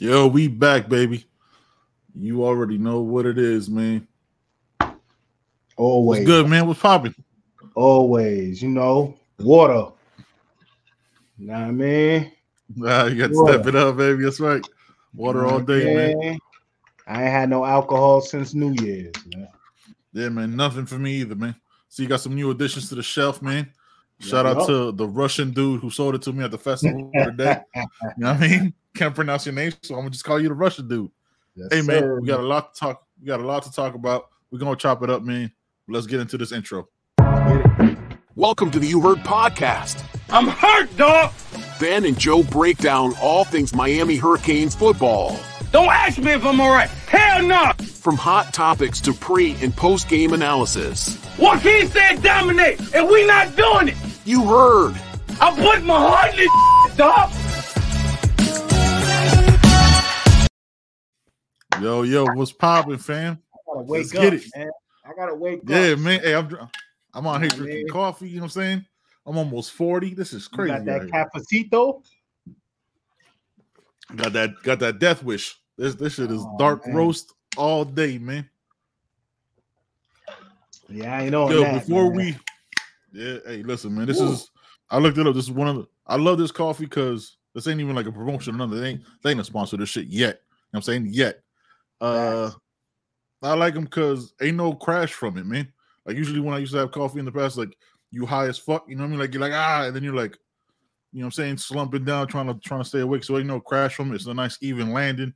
Yo, we back, baby. You already know what it is, man. Always. What's good, man? What's popping? Always, water. You know what I mean? You got to step it up, baby. That's right. Water all day, man. I ain't had no alcohol since New Year's, man. Yeah, man. Nothing for me either, man. So you got some new additions to the shelf, man. Shout out to the Russian dude who sold it to me at the festival today. You know what I mean? Can't pronounce your name, so I'm gonna just call you the Russian dude. Yes, hey, man, sir. we got a lot to talk. We got a lot to talk about. We're gonna chop it up, man. Let's get into this intro. Welcome to the You Heard Podcast. I'm hurt, dog. Ben and Joe break down all things Miami Hurricanes football. Don't ask me if I'm all right. Hell no. From hot topics to pre- and post-game analysis. Joaquin said dominate, and we not doing it. You heard. I put my heart in this dog. Yo, what's popping, fam? I gotta wake Let's up, get it. man. I gotta wake up. Yeah, man. Hey, I'm on here drinking coffee. You know what I'm saying? I'm almost 40. This is crazy. You got that cafecito? Got that death wish. This shit is dark roast all day, man. Yeah, I know. Yo, hey, listen, man. I looked it up. This is one of the. I love this coffee because this ain't even like a promotion or nothing. They ain't a sponsor of this shit yet. You know what I'm saying? Yet. I like them because ain't no crash from it, man. Like usually when I used to have coffee in the past, like you high as fuck, you know what I mean? Like you're like, and then you're like, you know what I'm saying, slumping down, trying to stay awake. So ain't no crash from it. It's a nice even landing.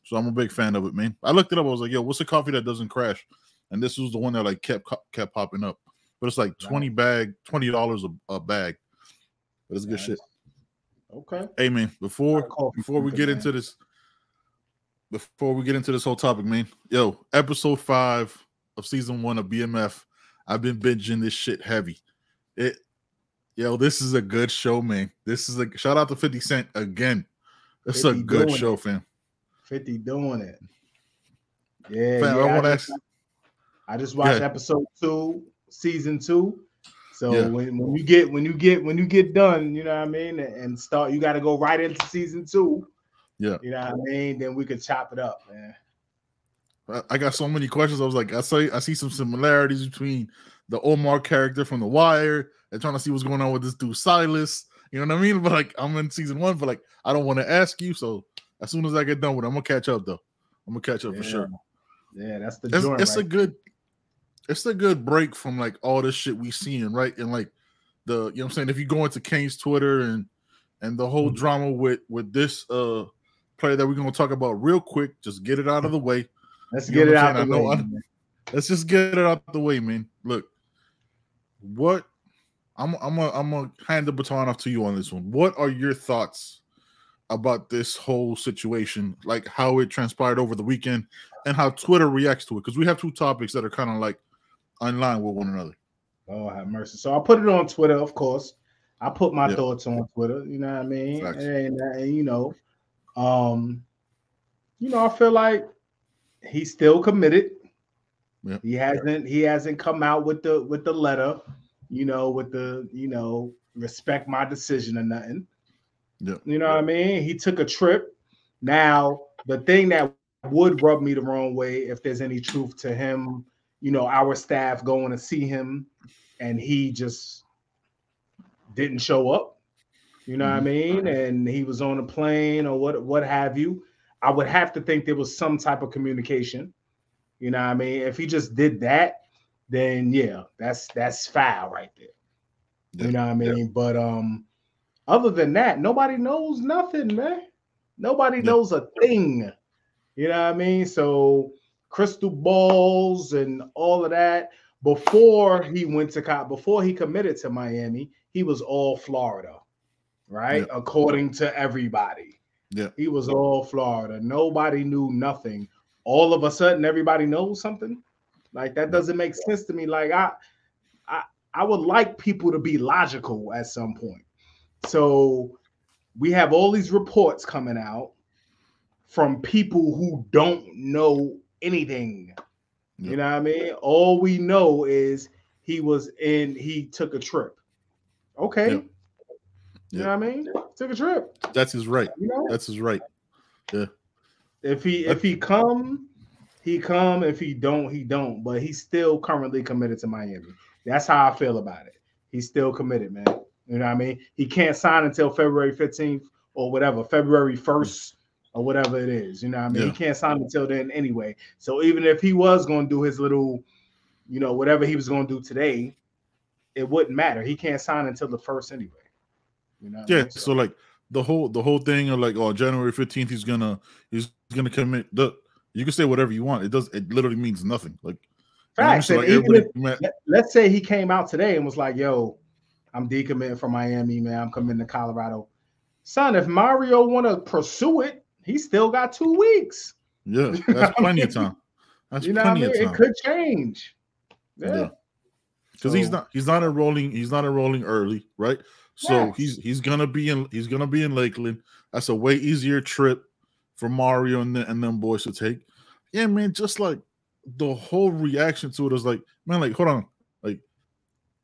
So I'm a big fan of it, man. I looked it up. I was like, yo, what's a coffee that doesn't crash? And this was the one that like kept popping up. But it's like $20 a bag. But it's good shit. Okay. Hey, man, before we get into this whole topic, man, yo, episode 5 of season 1 of BMF, I've been binging this shit heavy. This is a good show, man. This is a shout out to 50 Cent again. It's a good show, fam. 50 doing it. Yeah, fam, I just watched episode 2, season 2. So when you get done, you know what I mean, and start, you got to go right into season 2. Yeah, you know what I mean. Then we could chop it up, man. I got so many questions. I was like, I see some similarities between the Omar character from The Wire and trying to see what's going on with this dude Silas. You know what I mean? But like, I'm in season 1, but like, I don't want to ask you. So as soon as I get done with it, I'm gonna catch up though. I'm gonna catch up for sure. Yeah, that's the. It's a good break from like all this shit we seeing, right? And like you know what I'm saying, if you go into Kane's Twitter and the whole drama with this player that we're gonna talk about real quick, just get it out of the way. Let's get it out the way. Let's just get it out the way, man. Look, what I'm gonna hand the baton off to you on this one. What are your thoughts about this whole situation, like how it transpired over the weekend and how Twitter reacts to it? Because we have 2 topics that are kind of like in line with one another. Oh, have mercy. So I put it on Twitter, of course. I put my thoughts on Twitter. You know what I mean? And I feel like he's still committed. Yeah. He hasn't come out with the letter, with the respect my decision or nothing. Yeah. You know what I mean? He took a trip. Now, the thing that would rub me the wrong way, if there's any truth to him, our staff going to see him and he just didn't show up. You know what I mean? And he was on a plane or what have you. I would have to think there was some type of communication. You know what I mean? If he just did that, then that's foul right there. Yeah. You know what I mean? Yeah. But other than that, nobody knows nothing, man. Nobody knows a thing. You know what I mean? So crystal balls and all of that. Before he committed to Miami, he was all Florida, right? Yeah. According to everybody. Yeah. He was all Florida. Nobody knew nothing. All of a sudden, everybody knows something. Like that doesn't make sense to me. Like I would like people to be logical at some point. So we have all these reports coming out from people who don't know anything. Yeah. You know what I mean? All we know is he took a trip. Okay. Yeah. You know what I mean? Took a trip. That's his right. That's his right. Yeah. If he come, he come. If he don't, he don't. But he's still currently committed to Miami. That's how I feel about it. He's still committed, man. You know what I mean? He can't sign until February 15th or whatever, February 1st or whatever it is. You know what I mean? Yeah. He can't sign until then anyway. So even if he was going to do his little, you know, whatever he was going to do today, it wouldn't matter. He can't sign until the 1st anyway. You know? Yeah. So like the whole thing of like, oh, January 15th, he's gonna commit. You can say whatever you want. It literally means nothing. Like facts. So, like, let's say he came out today and was like, yo, I'm decommitting from Miami, man. I'm coming to Colorado. Son, if Mario want to pursue it, he still got 2 weeks. Yeah, that's plenty of time. That's plenty of time. It could change. Yeah. Because he's not enrolling early, right? So he's gonna be in Lakeland. That's a way easier trip for Mario and them boys to take. Yeah, man, just like the whole reaction to it is like, man, like, hold on. Like,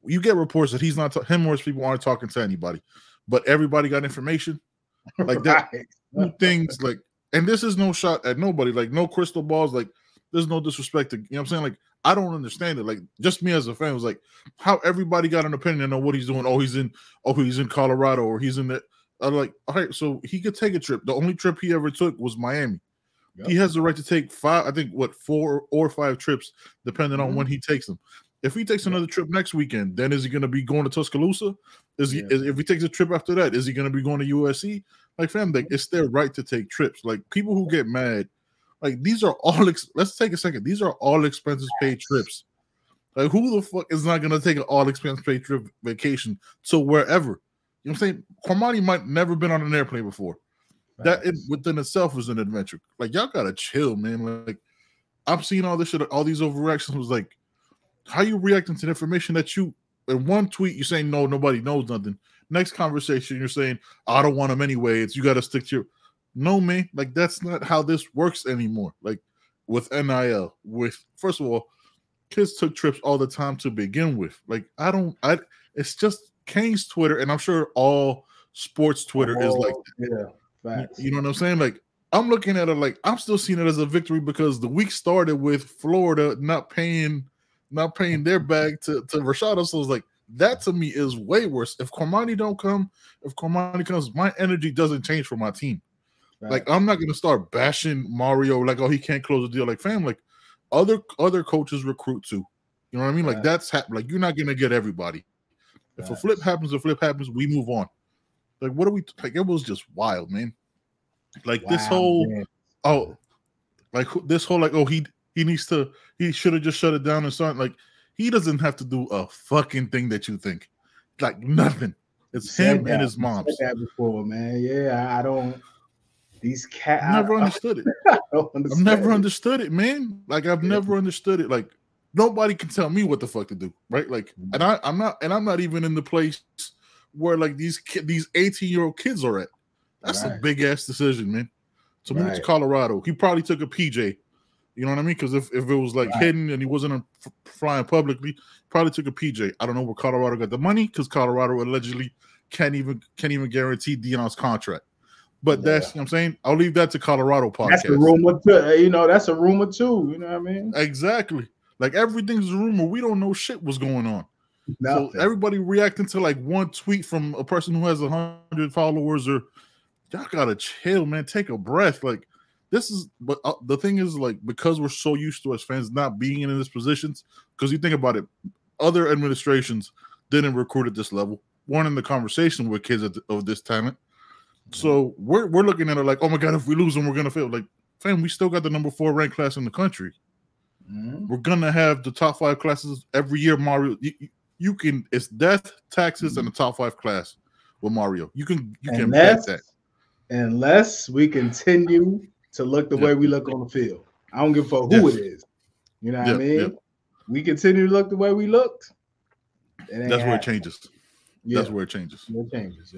you get reports that he's not him or his people aren't talking to anybody, but everybody got information. Like that. Two things like, and this is no shot at nobody, like no crystal balls, like there's no disrespect to, you know what I'm saying? Like, I don't understand it. Like, just me as a fan was like, how everybody got an opinion on what he's doing. Oh, he's in Colorado, or he's in the. I'm like, all right, so he could take a trip. The only trip he ever took was Miami. Yep. He has the right to take 4 or 5 trips, depending on when he takes them. If he takes another trip next weekend, then is he going to be going to Tuscaloosa? If he takes a trip after that, is he going to be going to USC? Like, fam, like, it's their right to take trips. Like, people who get mad, like, these are all. Let's take a second. These are all expenses paid trips. Like, who the fuck is not going to take an all expense paid trip vacation to wherever? You know what I'm saying? Cormani might never been on an airplane before. That within itself is an adventure. Like, y'all gotta chill, man. Like, I'm seeing all this shit, all these overreactions. Was like, how you reacting to the information that you in one tweet you're saying no, nobody knows nothing. Next conversation you're saying I don't want them anyway. You got to stick to your no, man. Like, that's not how this works anymore. Like with NIL, first of all, kids took trips all the time to begin with. Like, it's just Kane's Twitter, and I'm sure all sports Twitter is like that. Yeah. Facts. You know what I'm saying? Like, I'm looking at it like I'm still seeing it as a victory because the week started with Florida not paying their bag to Rashada. So it's like, that to me is way worse. If Cormani comes, my energy doesn't change for my team. Right. Like, I'm not gonna start bashing Mario like, oh, he can't close a deal. Like, fam, like other coaches recruit too. You know what I mean? Like, that's like, you're not gonna get everybody. If a flip happens, we move on. Like, what are we like? It was just wild, man. Like, this whole, he should have just shut it down and started. Like, he doesn't have to do a fucking thing that you think. Like, nothing. It's him and his mom. I've said that before, man. Yeah, I don't. These cats. I never understood it. I've never understood it, man. Like, I've never understood it. Like, nobody can tell me what the fuck to do, right? Like, and I'm not even in the place where like these 18-year-old kids are at. That's a big ass decision, man. To move to Colorado, he probably took a PJ. You know what I mean? Because if it was like hidden and he wasn't flying publicly, probably took a PJ. I don't know where Colorado got the money, because Colorado allegedly can't even guarantee Deion's contract. But that's, you know what I'm saying? I'll leave that to Colorado podcast. That's a rumor too. You know, that's a rumor too. You know what I mean? Exactly. Like, everything's a rumor. We don't know shit what's going on. Nothing. So everybody reacting to like one tweet from a person who has 100 followers, or y'all gotta chill, man. Take a breath. Like, this is, but the thing is, like, because we're so used to as fans not being in these positions, because you think about it, other administrations didn't recruit at this level, weren't in the conversation with kids of this talent. So we're looking at it like, oh my God, if we lose them, we're gonna fail. Like, fam, we still got the number 4 ranked class in the country. We're gonna have the top 5 classes every year. Mario, you can, it's death, taxes, and the top 5 class with Mario. You can bet that. Unless we continue to look the way we look on the field. I don't give a fuck who it is. You know what I mean? We continue to look the way we looked. That's where it changes. That's where it changes. It changes,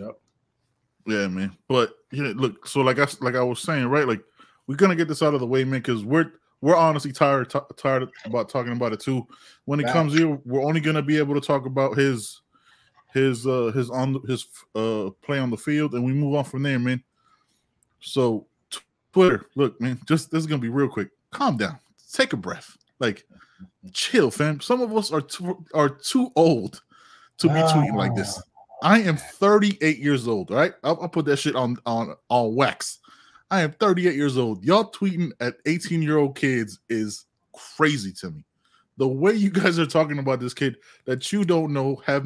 Yeah, man. But look, so like I was saying, right? Like, we're gonna get this out of the way, man, because we're honestly tired about talking about it too. When it comes here, we're only gonna be able to talk about his play on the field, and we move on from there, man. So Twitter, look, man, this is gonna be real quick. Calm down. Take a breath. Like, chill, fam. Some of us are too old to be tweeting like this. I am 38 years old, right? I'll put that shit on wax. I am 38 years old. Y'all tweeting at 18-year-old kids is crazy to me. The way you guys are talking about this kid that you don't know, have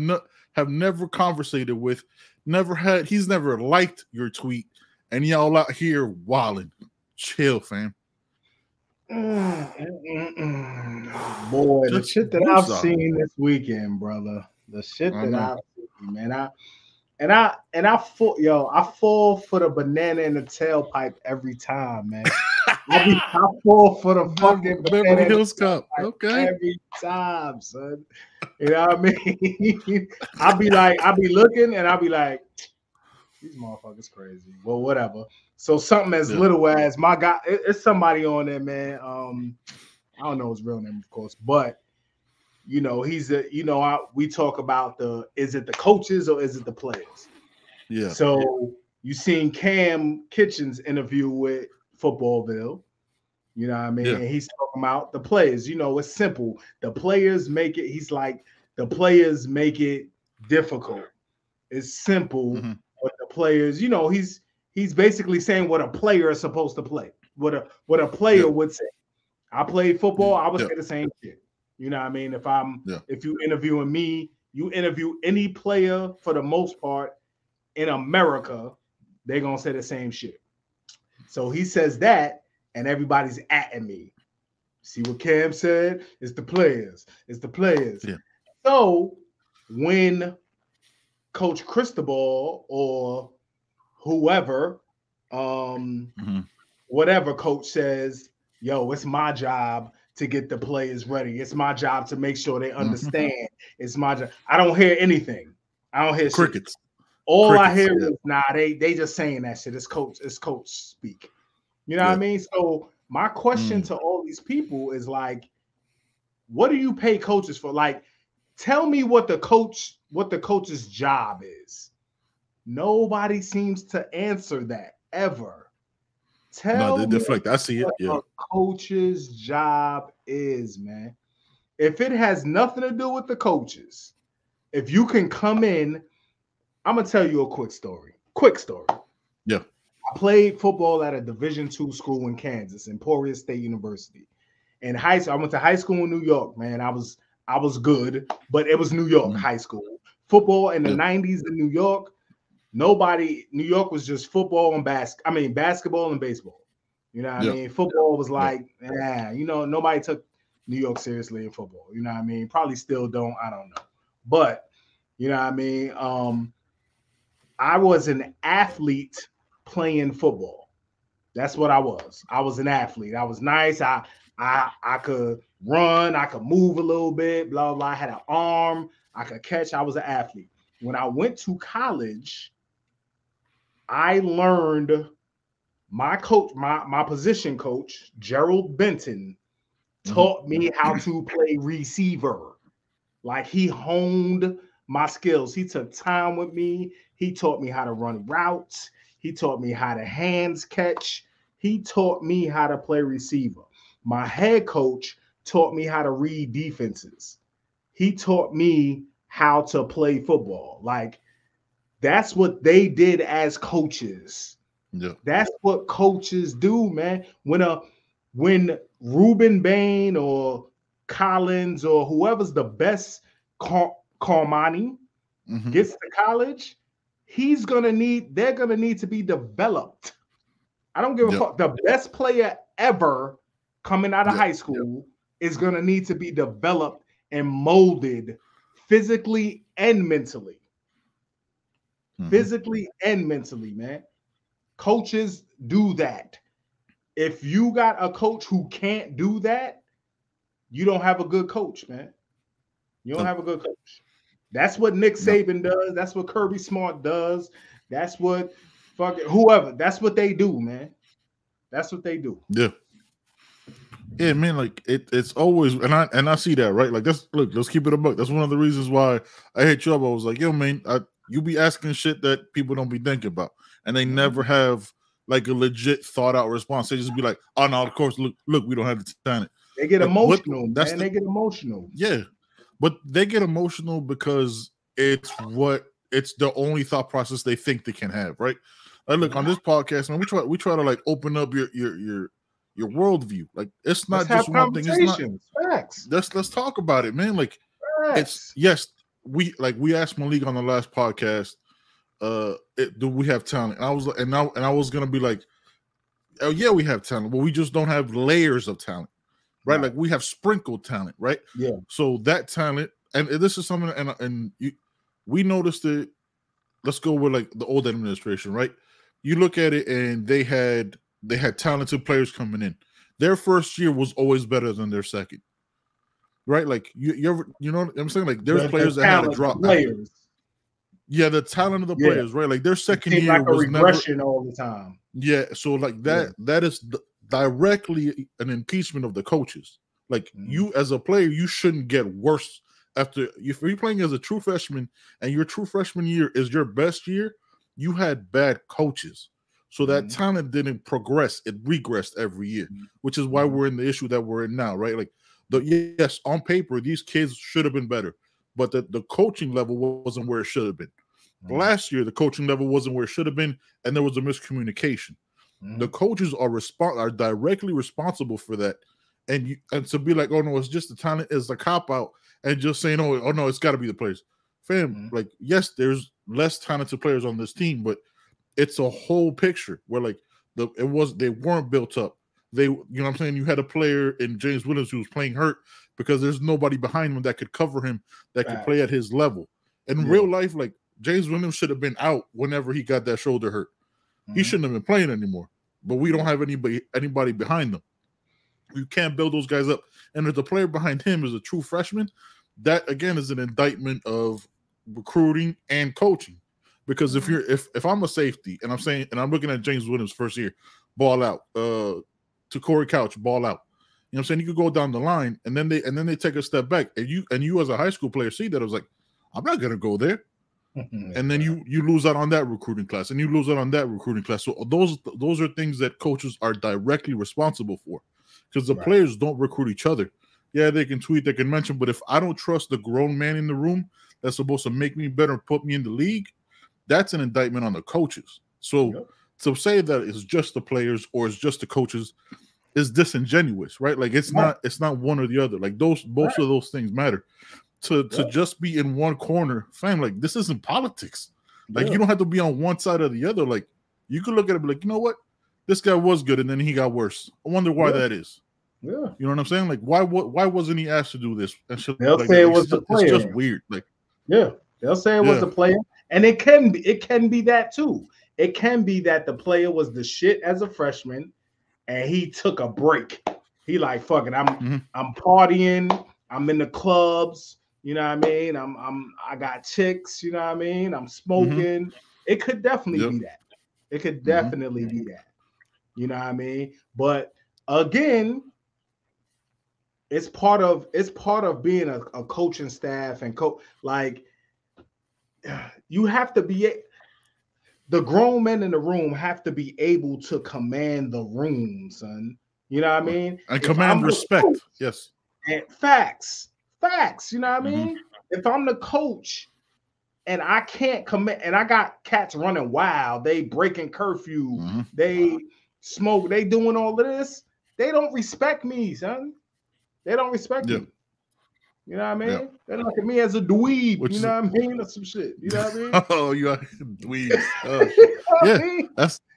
never conversated with, he's never liked your tweet, and y'all out here wilding. Chill, fam. Boy, the shit that I've seen this weekend, brother. The shit that I've seen, man. I fall for the banana in the tailpipe every time, man. I fall for the fucking Beverly Hills Cup. Okay. Every time, son. You know what I mean? I'll be looking and I'll be like, these motherfuckers crazy. Well, whatever. So something as little as my guy, it's somebody on there, man. I don't know his real name, of course, but you know, we talk about is it the coaches or is it the players? Yeah. So you seen Cam Kitchens interview with Footballville. You know what I mean? Yeah. And he's talking about the players. You know, it's simple. The players make it. He's like, the players make it difficult. It's simple. Mm-hmm. But the players, you know, he's basically saying what a player is supposed to play. What a player would say. I played football. I would say the same shit. You know what I mean? If you interviewing me, you interview any player for the most part in America, they're gonna say the same shit. So he says that, and everybody's at me. See what Cam said? It's the players. It's the players. Yeah. So when Coach Cristobal or whoever, whatever coach says, yo, it's my job to get the players ready. It's my job to make sure they understand. It's my job. I don't hear anything. I don't hear crickets. Shit. All I hear is they just saying that shit. It's coach speak. You know what I mean? So my question to all these people is like, what do you pay coaches for? Like, tell me what the coach's job is. Nobody seems to answer that ever. Tell me deflect. I see it. What a coach's job is, man. If it has nothing to do with the coaches, if you can come in, I'm gonna tell you a quick story. Yeah. I played football at a Division II school in Kansas, Emporia State University. In high school, I went to high school in New York, man. I was good, but it was New York high school. Football in the 90s in New York. New York was just football and basketball and baseball. You know what I mean? Football was like, you know, nobody took New York seriously in football. You know what I mean? Probably still don't. I don't know. But, you know what I mean? I was an athlete playing football. That's what I was. I was an athlete. I was nice. I could run. I could move a little bit, blah, blah. I had an arm. I could catch. I was an athlete. When I went to college, I learned my coach, my position coach, Gerald Benton, taught me how to play receiver. Like, he honed my skills. He took time with me. He taught me how to run routes. He taught me how to hands catch. He taught me how to play receiver. My head coach taught me how to read defenses. He taught me how to play football. Like, that's what they did as coaches. Yeah. That's what coaches do, man. When Ruben Bain or Collins or whoever's the best Carmani gets to college, they're gonna need to be developed. I don't give a fuck. The best player ever coming out of high school is gonna need to be developed and molded physically and mentally. Physically and mentally, man. Coaches do that. If you got a coach who can't do that, you don't have a good coach, man. You don't have a good coach. That's what Nick Saban does. That's what Kirby Smart does. That's what whoever. That's what they do, man. That's what they do. Yeah. Yeah, man, like it's always, and I see that, right? Like, let's keep it a buck. That's one of the reasons why I hit you up. I was like, yo, man, you be asking shit that people don't be thinking about, and they never have like a legit thought out response. They just be like, "Oh no, of course, look, we don't have the talent." They get like, emotional, man. They get emotional. Yeah, but they get emotional because it's the only thought process they think they can have, right? Like, look, on this podcast, man, we try to like open up your worldview. Like, it's not just one thing. It's not. Facts. Let's talk about it, man. Like, Facts. we asked Malik on the last podcast, do we have talent? And I was I was gonna be like, oh yeah, we have talent, but we just don't have layers of talent, right? Like, we have sprinkled talent, right? Yeah. So that talent, and this is something, we noticed it. Let's go with like the old administration, right? You look at it, and they had talented players coming in. Their first year was always better than their second, right? Like, you know what I'm saying? Like, there's players that had to drop. Yeah, the talent of the players, right? Like, their second year like a was regression all the time. Yeah, so like that is directly an impeachment of the coaches. Like, you as a player, you shouldn't get worse after if you're playing as a true freshman and your true freshman year is your best year. You had bad coaches, so that talent didn't progress; it regressed every year, which is why we're in the issue that we're in now, right? Like, yes, on paper, these kids should have been better, but the coaching level wasn't where it should have been. Last year, the coaching level wasn't where it should have been, and there was a miscommunication. The coaches are directly responsible for that, and to be like, oh no, it's just the talent is a cop out, and just saying, oh no, it's got to be the players, fam. Like, yes, there's less talented players on this team, but it's a whole picture where like they weren't built up. They, you know what I'm saying? You had a player in James Williams who was playing hurt because there's nobody behind him that could cover him, that could play at his level. In real life, like, James Williams should have been out whenever he got that shoulder hurt. He shouldn't have been playing anymore. But we don't have anybody behind them. You can't build those guys up. And if the player behind him is a true freshman, that again is an indictment of recruiting and coaching. Because if I'm a safety and I'm looking at James Williams' first year, ball out, to Corey Couch, ball out. You know what I'm saying? You could go down the line and then they take a step back. And you as a high school player see that. I was like, I'm not gonna go there. And then you lose out on that recruiting class, and you lose out on that recruiting class. So those are things that coaches are directly responsible for, because the players don't recruit each other. Yeah, they can tweet, they can mention, but if I don't trust the grown man in the room that's supposed to make me better and put me in the league, that's an indictment on the coaches. So to say that it's just the players or it's just the coaches is disingenuous, right? Like, it's not one or the other. Like, both of those things matter. To just be in one corner, fam, like, this isn't politics. Like, you don't have to be on one side or the other. Like, you could look at it and be like, you know what? This guy was good, and then he got worse. I wonder why that is. Yeah. You know what I'm saying? Like, why wasn't he asked to do this? They'll say it was the player. It's just weird. Like, they'll say it was the player. And it can be that too. It can be that the player was the shit as a freshman and he took a break. He like, fuck it, I'm partying, I'm in the clubs. You know what I mean? I got chicks, you know what I mean? I'm smoking. It could definitely be that. It could definitely be that. You know what I mean? But again, it's part of being a coaching staff and like, you have to be the grown men in the room have to be able to command the room, son. You know what I mean? And command respect. Coach, yes. And facts, you know what I mean? If I'm the coach and I can't commit, and I got cats running wild, they breaking curfew, they smoke, they doing all of this, they don't respect me, son. They don't respect me. You know what I mean? Yeah. They look at me as a dweeb, you know what I mean? Or some shit. You know what I mean? Oh, you are dweeb.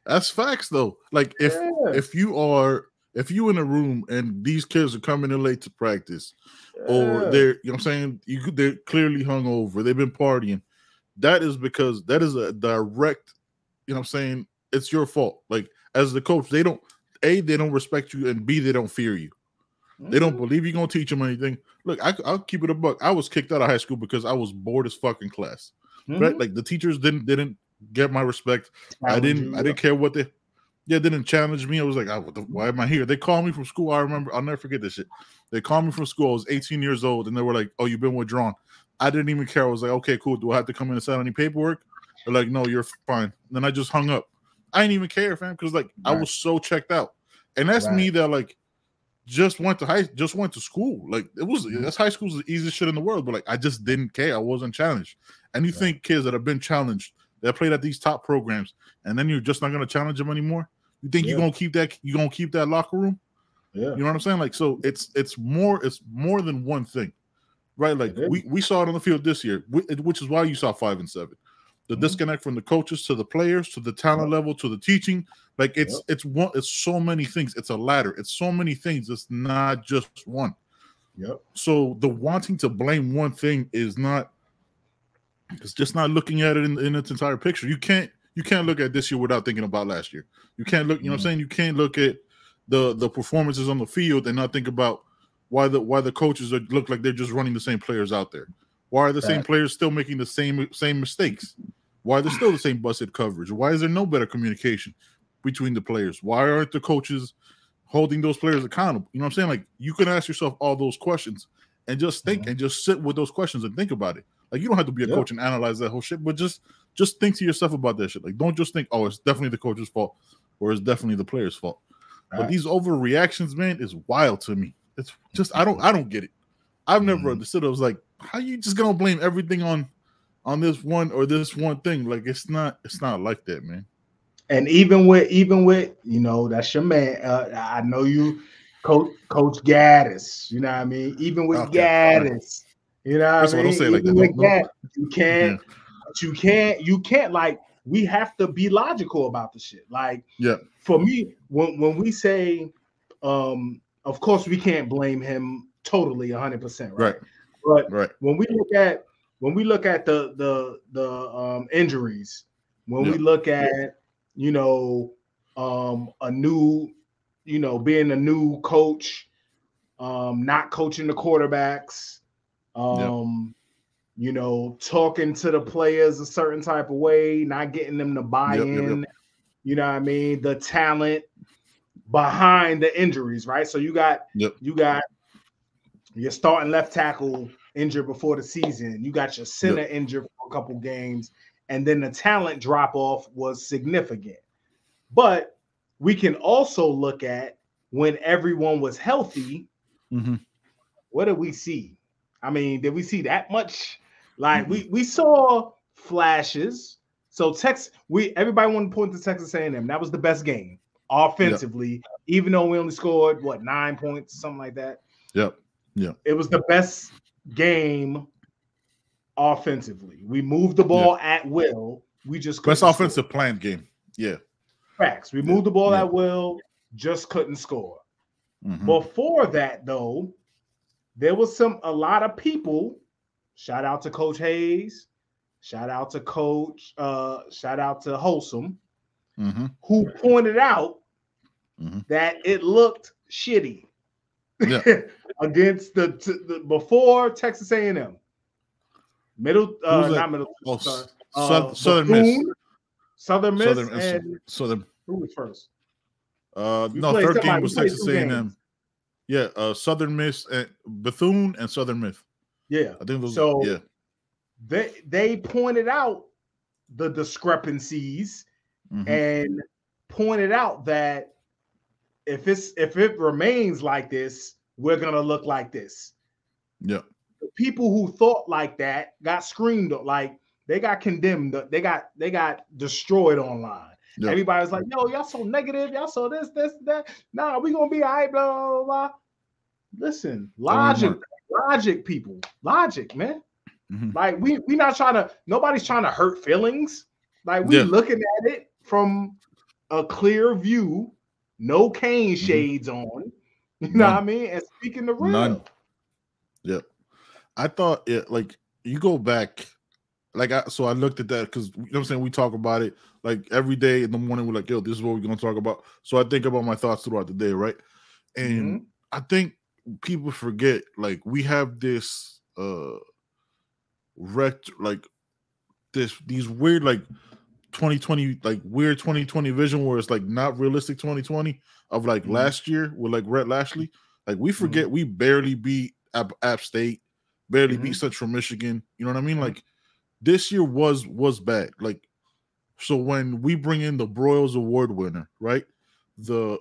That's facts though. Like, if you in a room and these kids are coming in late to practice, or they're, you know what I'm saying, they're clearly hungover, they've been partying, that is because that is a direct, you know what I'm saying, it's your fault. Like, as the coach, they don't respect you, and B, they don't fear you. They don't believe you're gonna teach them anything. Look, I'll keep it a buck. I was kicked out of high school because I was bored as fucking class. Right? Like, the teachers didn't get my respect. I didn't care what they didn't challenge me. I was like, why am I here? They called me from school. I remember, I'll never forget this shit. They called me from school. I was 18 years old, and they were like, oh, you've been withdrawn. I didn't even care. I was like, okay, cool. Do I have to come in and sign any paperwork? They're like, no, you're fine. And then I just hung up. I didn't even care, fam, because like I was so checked out. And that's me that like just went to school. Like that's high school's the easiest shit in the world, but like I just didn't care. I wasn't challenged. And you think kids that have been challenged, that played at these top programs, and then you're just not gonna challenge them anymore? You think you're gonna keep that locker room? Yeah. You know what I'm saying? Like, so it's more than one thing. Right, like we saw it on the field this year, which is why you saw 5 and 7. The disconnect from the coaches to the players to the talent level to the teaching, like it's so many things. It's a ladder. It's so many things. It's not just one. Yep. So the wanting to blame one thing is not. It's just not looking at it in its entire picture. You can't look at this year without thinking about last year. You can't look. You know what I'm saying? You can't look at the performances on the field and not think about why the coaches look like they're just running the same players out there. Why are the same players still making the same mistakes? Why are there still the same busted coverage? Why is there no better communication between the players? Why aren't the coaches holding those players accountable? You know what I'm saying? Like, you can ask yourself all those questions and just think and just sit with those questions and think about it. Like, you don't have to be a coach and analyze that whole shit, but just think to yourself about that shit. Like, don't just think, oh, it's definitely the coach's fault or it's definitely the player's fault. But these overreactions, man, is wild to me. It's just I don't get it. I've never understood. I was like, how you just gonna blame everything on this one or this one thing? Like, it's not like that, man. And even with you know, that's your man. I know you, Coach Gaddis. You know what I mean? Even with Gaddis, you know what I mean? Don't say like that. You can't like, we have to be logical about the shit. Like, for me, when we say of course, we can't blame him totally 100%, right? But when we look at the injuries, when we look at, you know, a new, you know, being a new coach, not coaching the quarterbacks, you know, talking to the players a certain type of way, not getting them to buy in, you know what I mean? The talent behind the injuries, right? So you got your starting left tackle injured before the season. You got your center injured for a couple games, and then the talent drop off was significant. But we can also look at when everyone was healthy. What did we see? I mean, did we see that much? Like, we saw flashes. So everybody wanted to point to Texas A&M. That was the best game offensively, even though we only scored 9 points, something like that. It was the best game offensively. We moved the ball at will. We just best offensive planned game. Facts. We moved the ball at will, just couldn't score. Before that, though, there was a lot of people. Shout out to Coach Hayes. Shout out to Wholesome, who pointed out that it looked shitty against the before Texas A&M. Not Middle. Southern Miss. Southern Miss and who was first? No, third game was Texas A&M. Southern Miss and Bethune and Southern Miss. I think those. So they pointed out the discrepancies and pointed out that if it remains like this, we're gonna look like this. The people who thought like that got screamed, like they got condemned, they got destroyed online. Everybody was like, yo, y'all so negative, y'all so this, that. Nah, we gonna be all right, blah, blah, blah. Listen, logic, people. Logic, man. Like, we not trying to, nobody's trying to hurt feelings. Like, we looking at it from a clear view, no cane shades on. You know what I mean? And speaking the real. I thought like, you go back, like, so I looked at that because, you know what I'm saying, we talk about it like every day in the morning. We're like, yo, this is what we're gonna talk about. So I think about my thoughts throughout the day, right? And I think people forget, like, we have this these weird, like, 2020, like, weird 2020 vision where it's like not realistic 2020 of like last year with like Rhett Lashley. Like, we forget we barely beat App State, barely beat Central Michigan. You know what I mean? Like, this year was bad. Like, So when we bring in the Broyles Award winner, right? The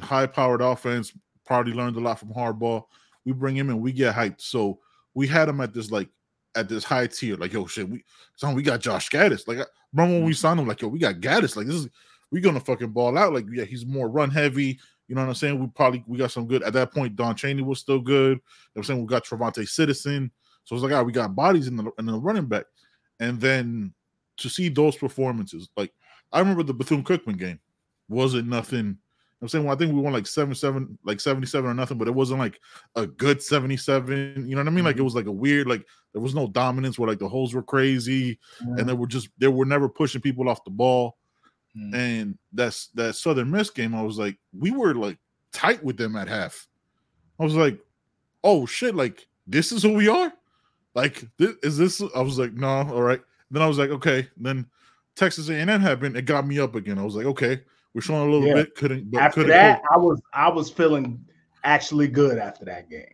high-powered offense, probably learned a lot from Harbaugh. We bring him in, we get hyped. So we had him at this high tier, like, yo, shit, we got Josh Gaddis. Like, remember when we signed him, like, yo, we got Gaddis. Like, we're gonna fucking ball out. Like, yeah, he's more run heavy. You know what I'm saying? We got some good at that point. Don Chaney was still good. You know what I'm saying? We got Trevante Citizen. So it's like, we got bodies in the running back. And then to see those performances, like, I remember the Bethune-Cookman game. Wasn't nothing. I'm saying, well, I think we won like 77 or nothing, but it wasn't like a good 77. You know what I mean? Like, it was like a weird, like, there was no dominance where like the holes were crazy, and they were never pushing people off the ball. And that Southern Miss game, I was like, we were like tight with them at half. I was like, oh shit, like, this is who we are. Like, is this? I was like, no, all right. Then I was like, okay. Then Texas A&M happened. It got me up again. I was like, okay, we're showing a little bit. After that, I was feeling actually good after that game.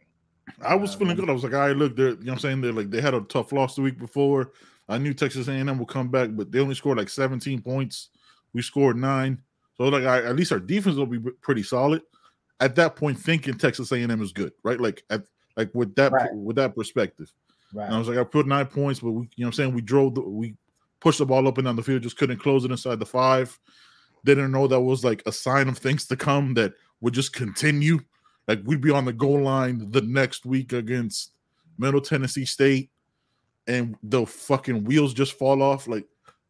I was feeling good. I was like, all right, look, you know what I'm saying? They had a tough loss the week before. I knew Texas A&M would come back, but they only scored like 17 points. We scored 9. So like, at least our defense will be pretty solid. At that point, thinking Texas A&M is good, right? Like with that perspective. Right. And I was like, I put 9 points, but we, you know what I'm saying? We pushed the ball up and down the field, just couldn't close it inside the 5. Didn't know that was like a sign of things to come that would just continue. Like, we'd be on the goal line the next week against Middle Tennessee State, and the fucking wheels just fall off. Like,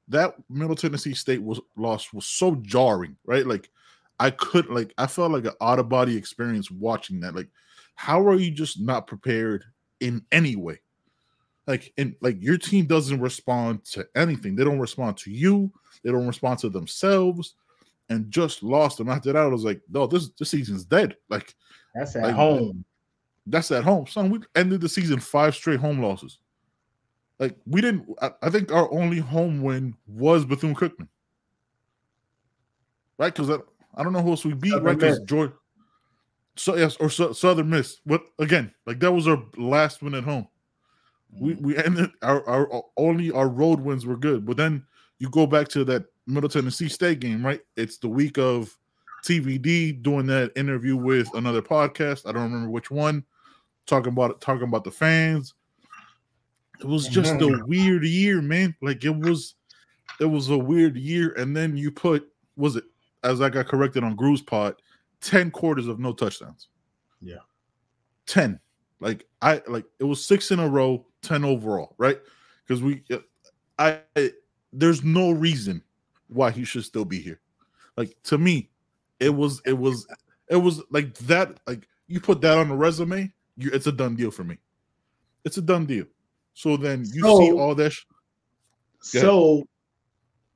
that Middle Tennessee State loss was so jarring, right? Like, I felt like an out-of-body experience watching that. Like, how are you just not prepared in any way? Like, your team doesn't respond to anything. They don't respond to you. They don't respond to themselves, and just lost them. After that, I was like, no, this season's dead. Like, that's at home. That's at home. Son, we ended the season 5 straight home losses. Like, we didn't. I think our only home win was Bethune-Cookman, right? Because I don't know who else we beat, right? Because Georgia. So yes, or Southern Miss. But again, like, that was our last win at home. We ended our road wins were good, but then you go back to that Middle Tennessee State game, right? It's the week of TVD doing that interview with another podcast. I don't remember which one. Talking about the fans. It was just a weird year, man. Like, it was a weird year. And then you as I got corrected on Gru's pod, 10 quarters of no touchdowns. Yeah. 10. Like, it was 6 in a row, 10 overall, right? Because there's no reason why he should still be here. Like, to me, it was like that. Like, you put that on the resume, it's a done deal for me. It's a done deal. So then you see all that. So,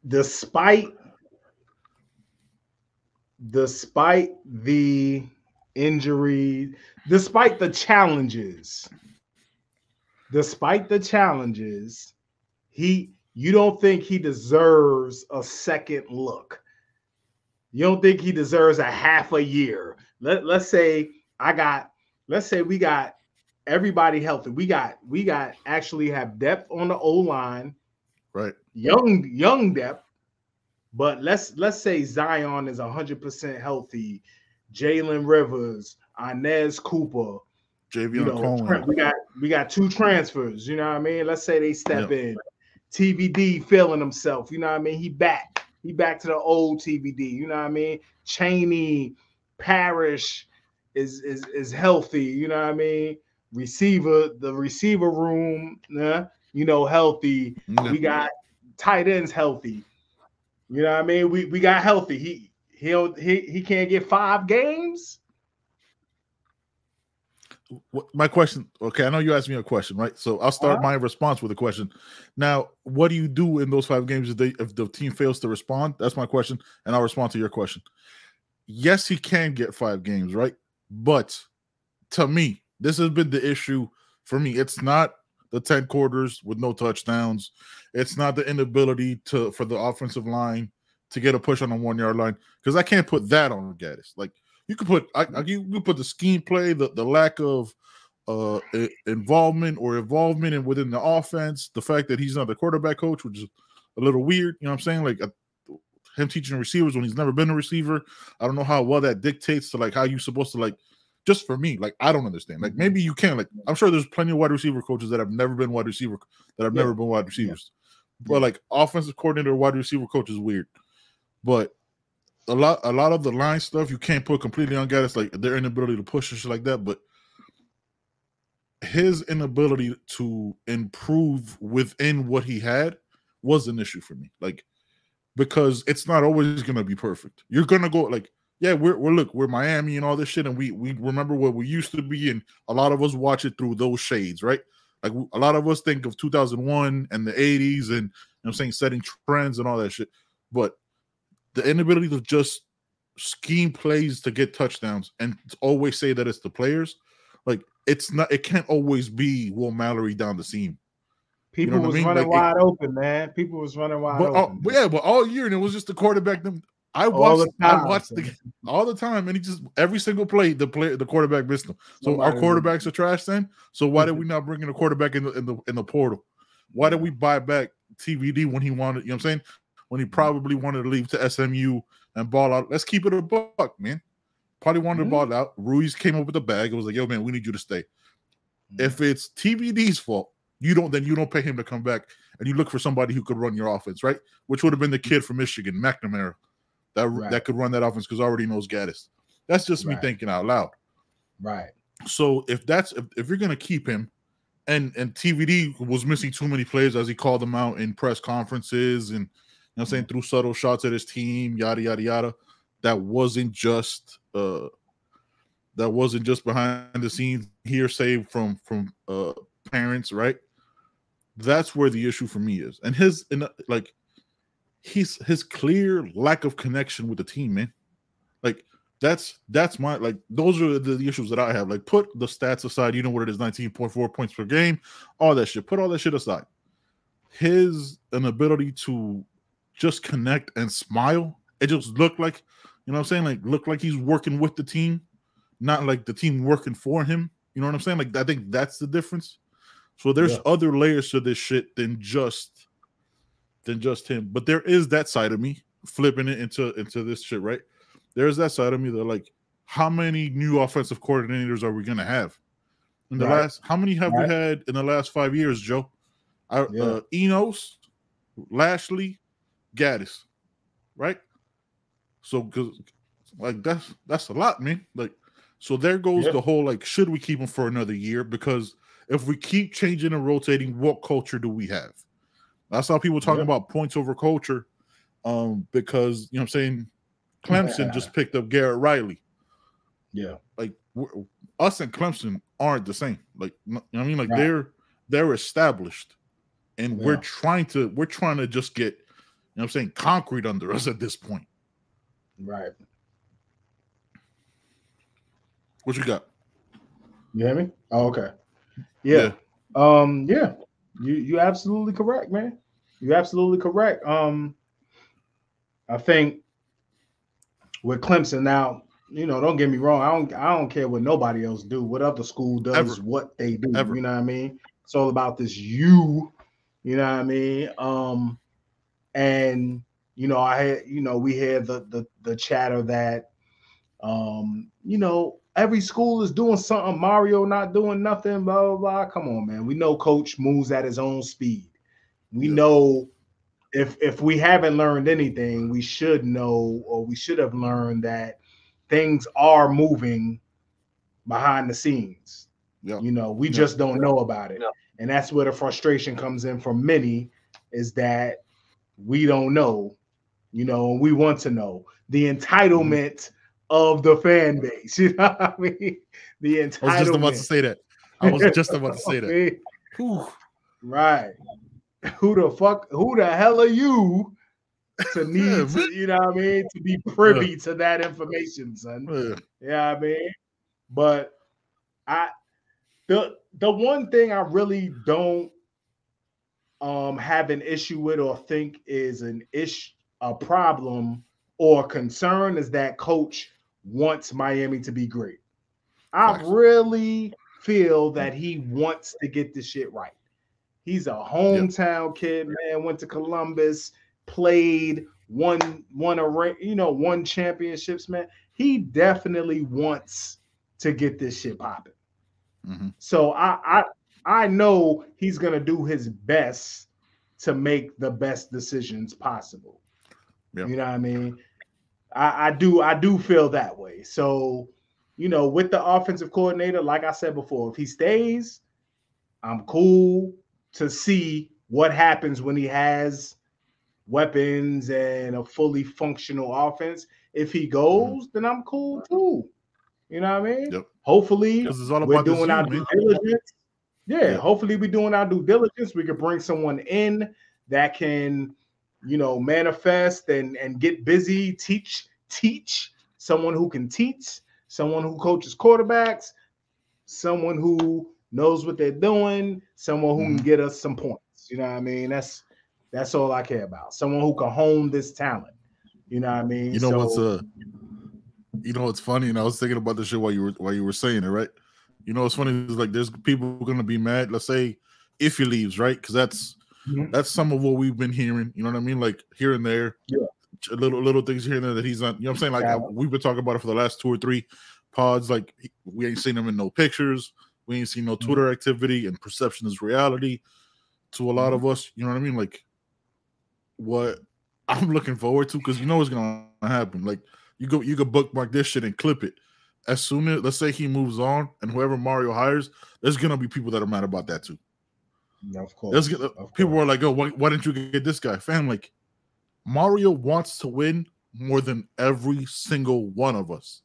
despite the injury, despite the challenges, you don't think he deserves a second look. You don't think he deserves a half a year. Let's say we got everybody healthy. We got actually have depth on the O-line. Right. Young depth. But let's say Zion is 100% healthy. Jalen Rivers, Inez Cooper, Javion Coleman. We got 2 transfers. You know what I mean? Let's say they step in. TVD feeling himself. You know what I mean? He back to the old TVD. You know what I mean? Cheney, Parrish is healthy. You know what I mean? The receiver room, healthy. We got tight ends healthy. You know what I mean? We got healthy. He can't get 5 games. My question, okay, I know you asked me a question, right? So I'll start my response with a question. Now, what do you do in those 5 games if the team fails to respond? That's my question, and I'll respond to your question. Yes, he can get 5 games, right? But to me, this has been the issue for me. It's not the 10 quarters with no touchdowns. It's not the inability for the offensive line to get a push on the 1-yard line, because I can't put that on Gaddis. Like, you could put you put the scheme play, the lack of involvement within the offense, the fact that he's not the quarterback coach, which is a little weird. You know what I'm saying? Like him teaching receivers when he's never been a receiver. I don't know how well that dictates to like how you're supposed to like. Just for me, like I don't understand. Like maybe you can. Like I'm sure there's plenty of wide receiver coaches that have never been wide receiver that have never been wide receivers. But like offensive coordinator, wide receiver coach is weird. But a lot of the line stuff you can't put completely on guys, like their inability to push and shit like that. But his inability to improve within what he had was an issue for me. Like because it's not always gonna be perfect. You're gonna go like. Yeah, we're Miami and all this shit, and we remember what we used to be, and a lot of us watch it through those shades, right? Like a lot of us think of 2001 and the 80s, and you know what I'm saying, setting trends and all that shit. But the inability to just scheme plays to get touchdowns and always say that it's the players, like it's not. It can't always be Will Mallory down the seam. People was running wide open, man. People was running wide open. But all year, and it was just the quarterback. I watched the all the time, and he just every single play the quarterback missed him. So our quarterbacks are trash then. So why did we not bring in a quarterback in the portal? Why did we buy back TVD when he wanted? You know what I'm saying? When he probably wanted to leave to SMU and ball out. Let's keep it a buck, man. Probably wanted to ball out. Ruiz came up with the bag. It was like, yo, man, we need you to stay. If it's TVD's fault, you don't pay him to come back, and you look for somebody who could run your offense, right? Which would have been the kid from Michigan, McNamara. That could run that offense because already knows Gaddis. That's just me thinking out loud. Right. So if you're gonna keep him, and TVD was missing too many plays as he called them out in press conferences, and you know what I'm saying, through subtle shots at his team, yada yada yada. That wasn't just behind the scenes hearsay from parents, right? That's where the issue for me is, and his clear lack of connection with the team, man. Like that's my like those are the issues that I have. Like put the stats aside, you know what it is, 19.4 points per game, all that shit. Put all that shit aside. His inability to just connect and smile, it just looked like, you know what I'm saying? Like look like he's working with the team, not like the team working for him. You know what I'm saying? Like I think that's the difference. So there's other layers to this shit than just him. But there is that side of me flipping it into this shit, right? There's that side of me that like, how many new offensive coordinators are we gonna have in the last? How many have we had in the last 5 years, Joe? Enos, Lashley, Gaddis, right? So because like that's a lot, man. Like so there goes the whole like, should we keep him for another year? Because if we keep changing and rotating, what culture do we have? That's how people talking about points over culture, because you know what I'm saying, Clemson just picked up Garrett Riley. Yeah, like us and Clemson aren't the same. Like you know what I mean, like they're established, and we're trying to just get, you know what I'm saying, concrete under us at this point. Right. What you got? You hear me? Oh, okay. Yeah. Yeah. You absolutely correct, man. You're absolutely correct. I think with Clemson now, you know, don't get me wrong. I don't care what nobody else do. What other school does, what they do. You know what I mean? It's all about this you know what I mean? And you know, we had the chatter that you know, every school is doing something. Mario not doing nothing, blah, blah, blah. Come on, man. We know Coach moves at his own speed. We know if we haven't learned anything, we should know, or we should have learned that things are moving behind the scenes. You know, we just don't know about it. And that's where the frustration comes in from many, is that we don't know, you know, and we want to know. The entitlement of the fan base, you know what I mean? The entitlement. I was just about to say that. Right. Who the hell are you to need to, you know what I mean, to be privy to that information, son? Yeah, I mean, but the one thing I really don't have an issue with or think is a problem or concern is that Coach wants Miami to be great. I really feel that he wants to get this shit right. He's a hometown kid, man. Went to Columbus, played, won championships, man. He definitely wants to get this shit popping. Mm-hmm. So I know he's gonna do his best to make the best decisions possible. Yep. You know what I mean? I do feel that way. So, with the offensive coordinator, like I said before, if he stays, I'm cool to see what happens when he has weapons and a fully functional offense. If he goes, then I'm cool too. You know what I mean? Yep. Hopefully, it's all we're about doing our due diligence. Yeah, hopefully we're doing our due diligence. We can bring someone in that can, manifest and get busy, teach, someone who can teach, someone who coaches quarterbacks, someone who knows what they're doing, someone who can get us some points. You know what I mean? That's all I care about. Someone who can hone this talent. You know what I mean? What's funny, and I was thinking about this shit while you were saying it, right? What's funny is like there's people gonna be mad. Let's say if he leaves, right? Because that's some of what we've been hearing. You know what I mean? Like here and there, little things here and there that he's not. You know what I'm saying? Like we've been talking about it for the last 2 or 3 pods. Like we ain't seen him in no pictures. We ain't seen no Twitter activity, and perception is reality to a lot of us. You know what I mean? Like what I'm looking forward to, because what's gonna happen. Like you could bookmark this shit and clip it. As soon as, let's say, he moves on and whoever Mario hires, there's gonna be people that are mad about that too. Of course. People are like, "Oh, why didn't you get this guy?" Fam, like Mario wants to win more than every single one of us.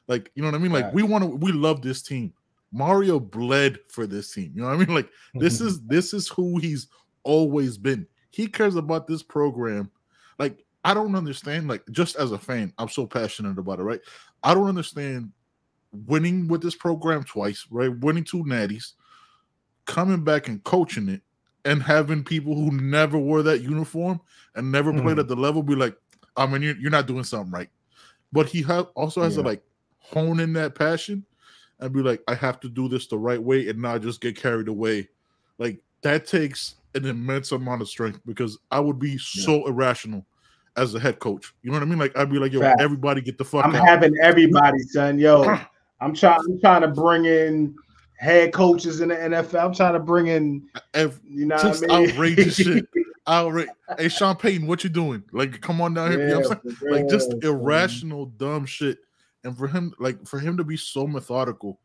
Like, you know what I mean? Like we love this team. Mario bled for this team. You know what I mean? Like this is who he's always been. He cares about this program. Like I don't understand. Like just as a fan, I'm so passionate about it. Right? I don't understand winning with this program twice. Right? Winning 2 natties, coming back and coaching it, and having people who never wore that uniform and never played at the level be like, I mean, you're not doing something right. But he also has to like hone in that passion and be like, I have to do this the right way and not just get carried away. Like that takes an immense amount of strength, because I would be so irrational as a head coach. You know what I mean? Like I'd be like, yo, everybody get the fuck out. I'm having everybody, son. Yo, I'm trying to bring in head coaches in the NFL. I'm trying to bring in, just what I mean? Outrageous shit. Hey, Sean Payton, what you doing? Like, come on down here. You know what I'm saying? Like, just irrational, dumb shit. And for him to be so methodical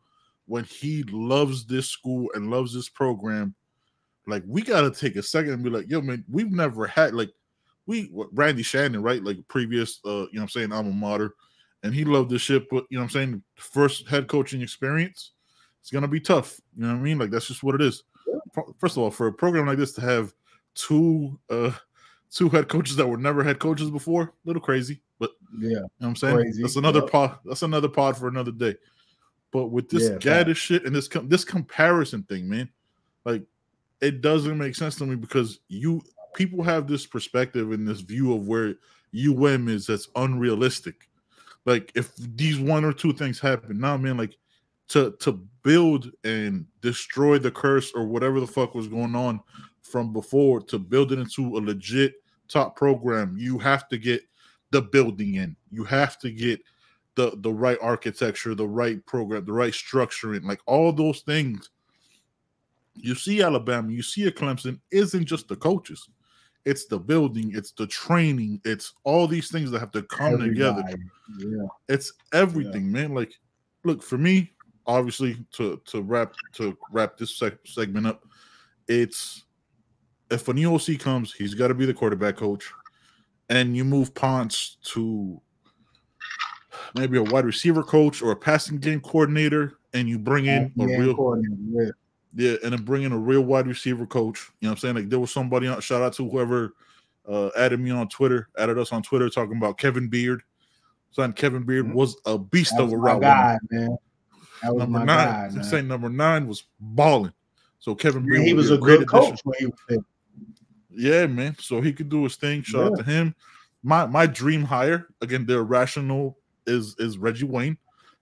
when he loves this school and loves this program, like, we got to take a second and be like, yo, man, we've never had, like, Randy Shannon, right? Like, previous, alma mater. And he loved this shit, but, first head coaching experience, it's going to be tough. You know what I mean? Like, that's just what it is. First of all, for a program like this to have two head coaches that were never head coaches before, a little crazy, but you know what I'm saying? Crazy. That's another pod. That's another pod for another day. But with this Gaddis shit and this comparison thing, man, like it doesn't make sense to me, because people have this perspective and this view of where UM is that's unrealistic. Like if these 1 or 2 things happen, now, man, like to build and destroy the curse or whatever the fuck was going on from before, to build it into a legit top program, you have to get the building in. You have to get the right architecture, the right program, the right structuring, like all those things. You see Alabama, you see a Clemson, isn't just the coaches. It's the building, it's the training, it's all these things that have to come together. Yeah. It's everything, man. Like, look, for me, obviously, to wrap this segment up, it's if a new OC comes, he's got to be the quarterback coach, and you move Ponce to maybe a wide receiver coach or a passing game coordinator, and you bring in a real and then bring in a real wide receiver coach. You know what I'm saying? Like there was somebody on, shout out to whoever added us on Twitter talking about Kevin Beard. Son, Kevin Beard was a beast of a route guy, man. That was number my 9. guy, I'm saying number 9 was balling. So Kevin Beard, he was a good coach when he was there. Yeah, man. So he could do his thing. Shout out to him. My dream hire, again, they're rational, is Reggie Wayne.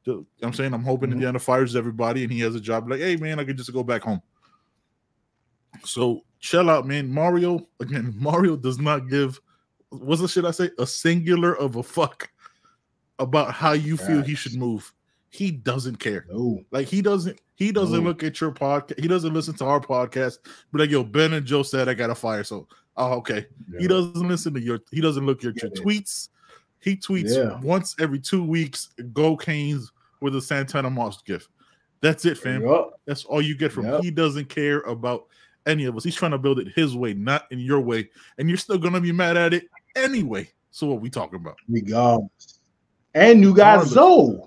You know what I'm saying? I'm hoping Indiana fires everybody and he has a job. Like, hey, man, I could just go back home. So chill out, man. Mario does not give, what's the shit I say? A singular of a fuck about how you feel he should move. He doesn't care. No. Like he doesn't look at your podcast. He doesn't listen to our podcast. Be like, yo, Ben and Joe said I gotta fire. So okay. Yeah. He doesn't listen to he doesn't look at your tweets. He tweets once every 2 weeks, go Canes with a Santana Moss gift. That's it, fam. That's all you get from him. He doesn't care about any of us. He's trying to build it his way, not in your way. And you're still gonna be mad at it anyway. So what we talking about? Regardless. And you got Zoe.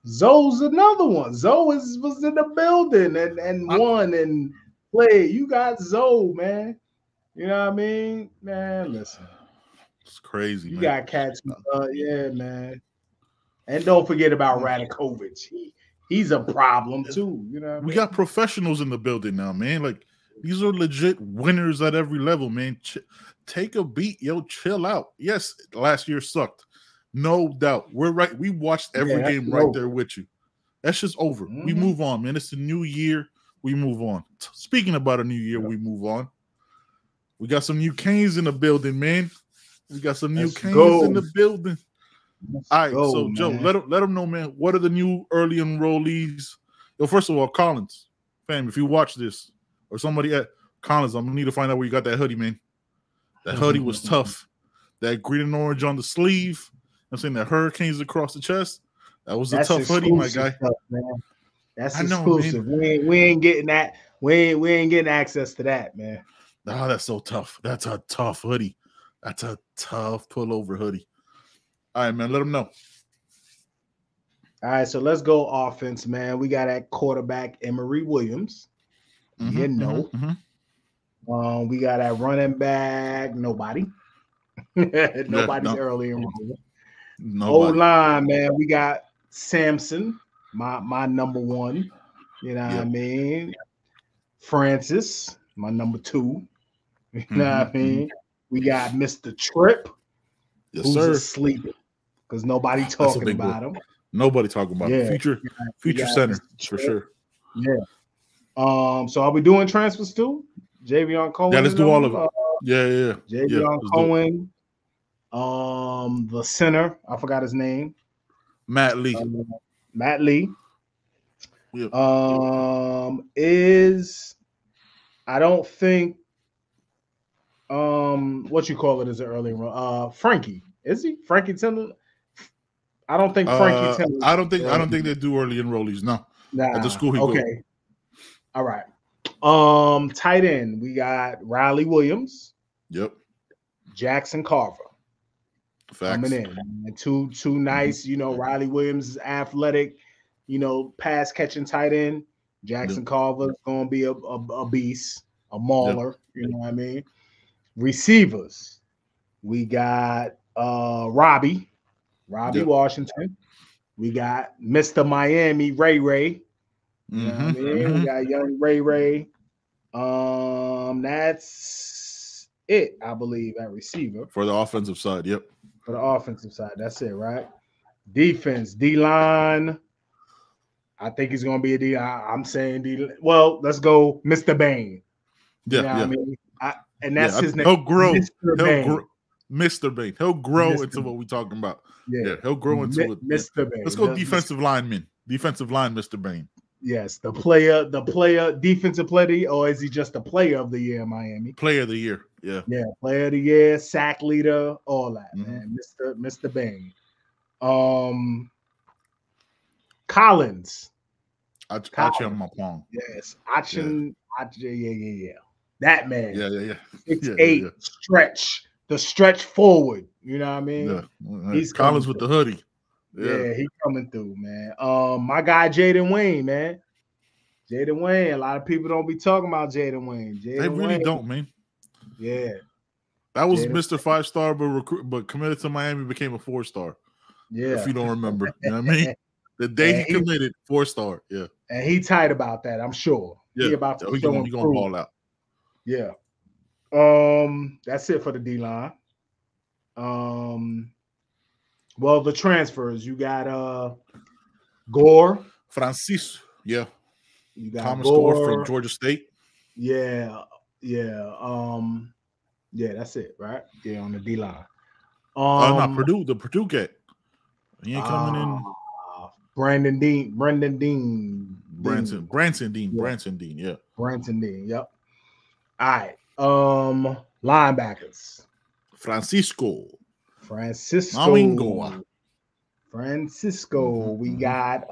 Zoe's another one. Zoe was in the building and won and played. You got Zoe, man. You know what I mean? Man, listen. It's crazy. You got cats. Yeah, man. And don't forget about Radakovich. He's a problem too. You know what I mean? Got professionals in the building now, man. Like these are legit winners at every level, man. Take a beat, yo. Chill out. Yes, last year sucked. No doubt. We're right. We watched every game right there with you. That's just over. We move on, man. It's a new year. We move on. Speaking about a new year, we move on. We got some new Canes in the building, man. We got some new Canes in the building. All right, so man. Joe, let them know, man. What are the new early enrollees? Yo, first of all, Collins, fam, if you watch this, or somebody at Collins, I'm gonna need to find out where you got that hoodie, man. That hoodie was tough. That green and orange on the sleeve. I'm saying that hurricanes across the chest. That was a tough hoodie, my guy. Stuff, man. That's exclusive. Man. We ain't getting that. We ain't getting access to that, man. Oh, that's so tough. That's a tough hoodie. That's a tough pullover hoodie. All right, man. Let them know. All right, so let's go offense, man. We got at quarterback Emory Williams. We got at running back nobody. Nobody's early enrolled. O-line, man, we got Samson, my number one. You know what I mean? Francis, my number two. You know what I mean? We got Mr. Tripp, who's asleep because nobody talking about him. Nobody talking about him. Future center for sure. Yeah. So are we doing transfers too? Javion Cohen. Yeah, let's do all of it. Yeah. Javion Cohen. The center, I forgot his name. Matt Lee. Yep. I don't think what you call it is an early run. Frankie. Is he? Frankie Tiller? I don't think Frankie Tiller. I don't think they do early enrollees. No. Nah. At the school he goes. All right. Tight end, we got Riley Williams. Yep. Jackson Carver. Facts. Coming in. And two nice, Riley Williams is athletic, pass catching tight end. Jackson Carver's gonna be a beast, a mauler, you know what I mean? Receivers. We got Robbie Washington. We got Mr. Miami, Ray. You know what I mean? We got young Ray. That's it, I believe, at receiver. For the offensive side, yep. For the offensive side, that's it, right? Defense, D-line. I think he's going to be a D. I'm saying D. Well, let's go Mr. Bain. Yeah, you know what I mean? And that's his name. He'll grow. Mr. Bain. He'll grow into what we're talking about. Yeah, he'll grow into it. Mr. Bain. Let's go defensive lineman. Defensive line, Mr. Bain. Yes, the player, defensive player, or is he just the player of the year in Miami? Player of the year, yeah. Yeah, player of the year, sack leader, all that, man. Mr. Bain. Collins. Achin my palm. Yes, Achin, yeah. That man. Yeah. 6'8", stretch. The stretch forward. You know what I mean? Yeah. He's Collins with the hoodie. Yeah, he coming through, man. My guy Jaden Wayne, man. Jaden Wayne. A lot of people don't be talking about Jaden Wayne. They really don't, man. Yeah. That was Mr. 5-star, but committed to Miami, became a 4-star. Yeah. If you don't remember. You know what I mean? The day he committed, 4-star. Yeah. And he tight about that, I'm sure. Yeah. He about to he gonna ball out. Yeah. That's it for the D-line. Well, the transfers, you got Gore. Francis. Yeah. You got Thomas Gore from Georgia State. Yeah. Yeah. Yeah, that's it, right? Yeah, on the D line. No, Purdue, the Purdue cat. He ain't coming in. Branson Dean. Branson Dean. Yeah. Branson Dean. Yep. All right. Linebackers. Francisco. Francisco. We got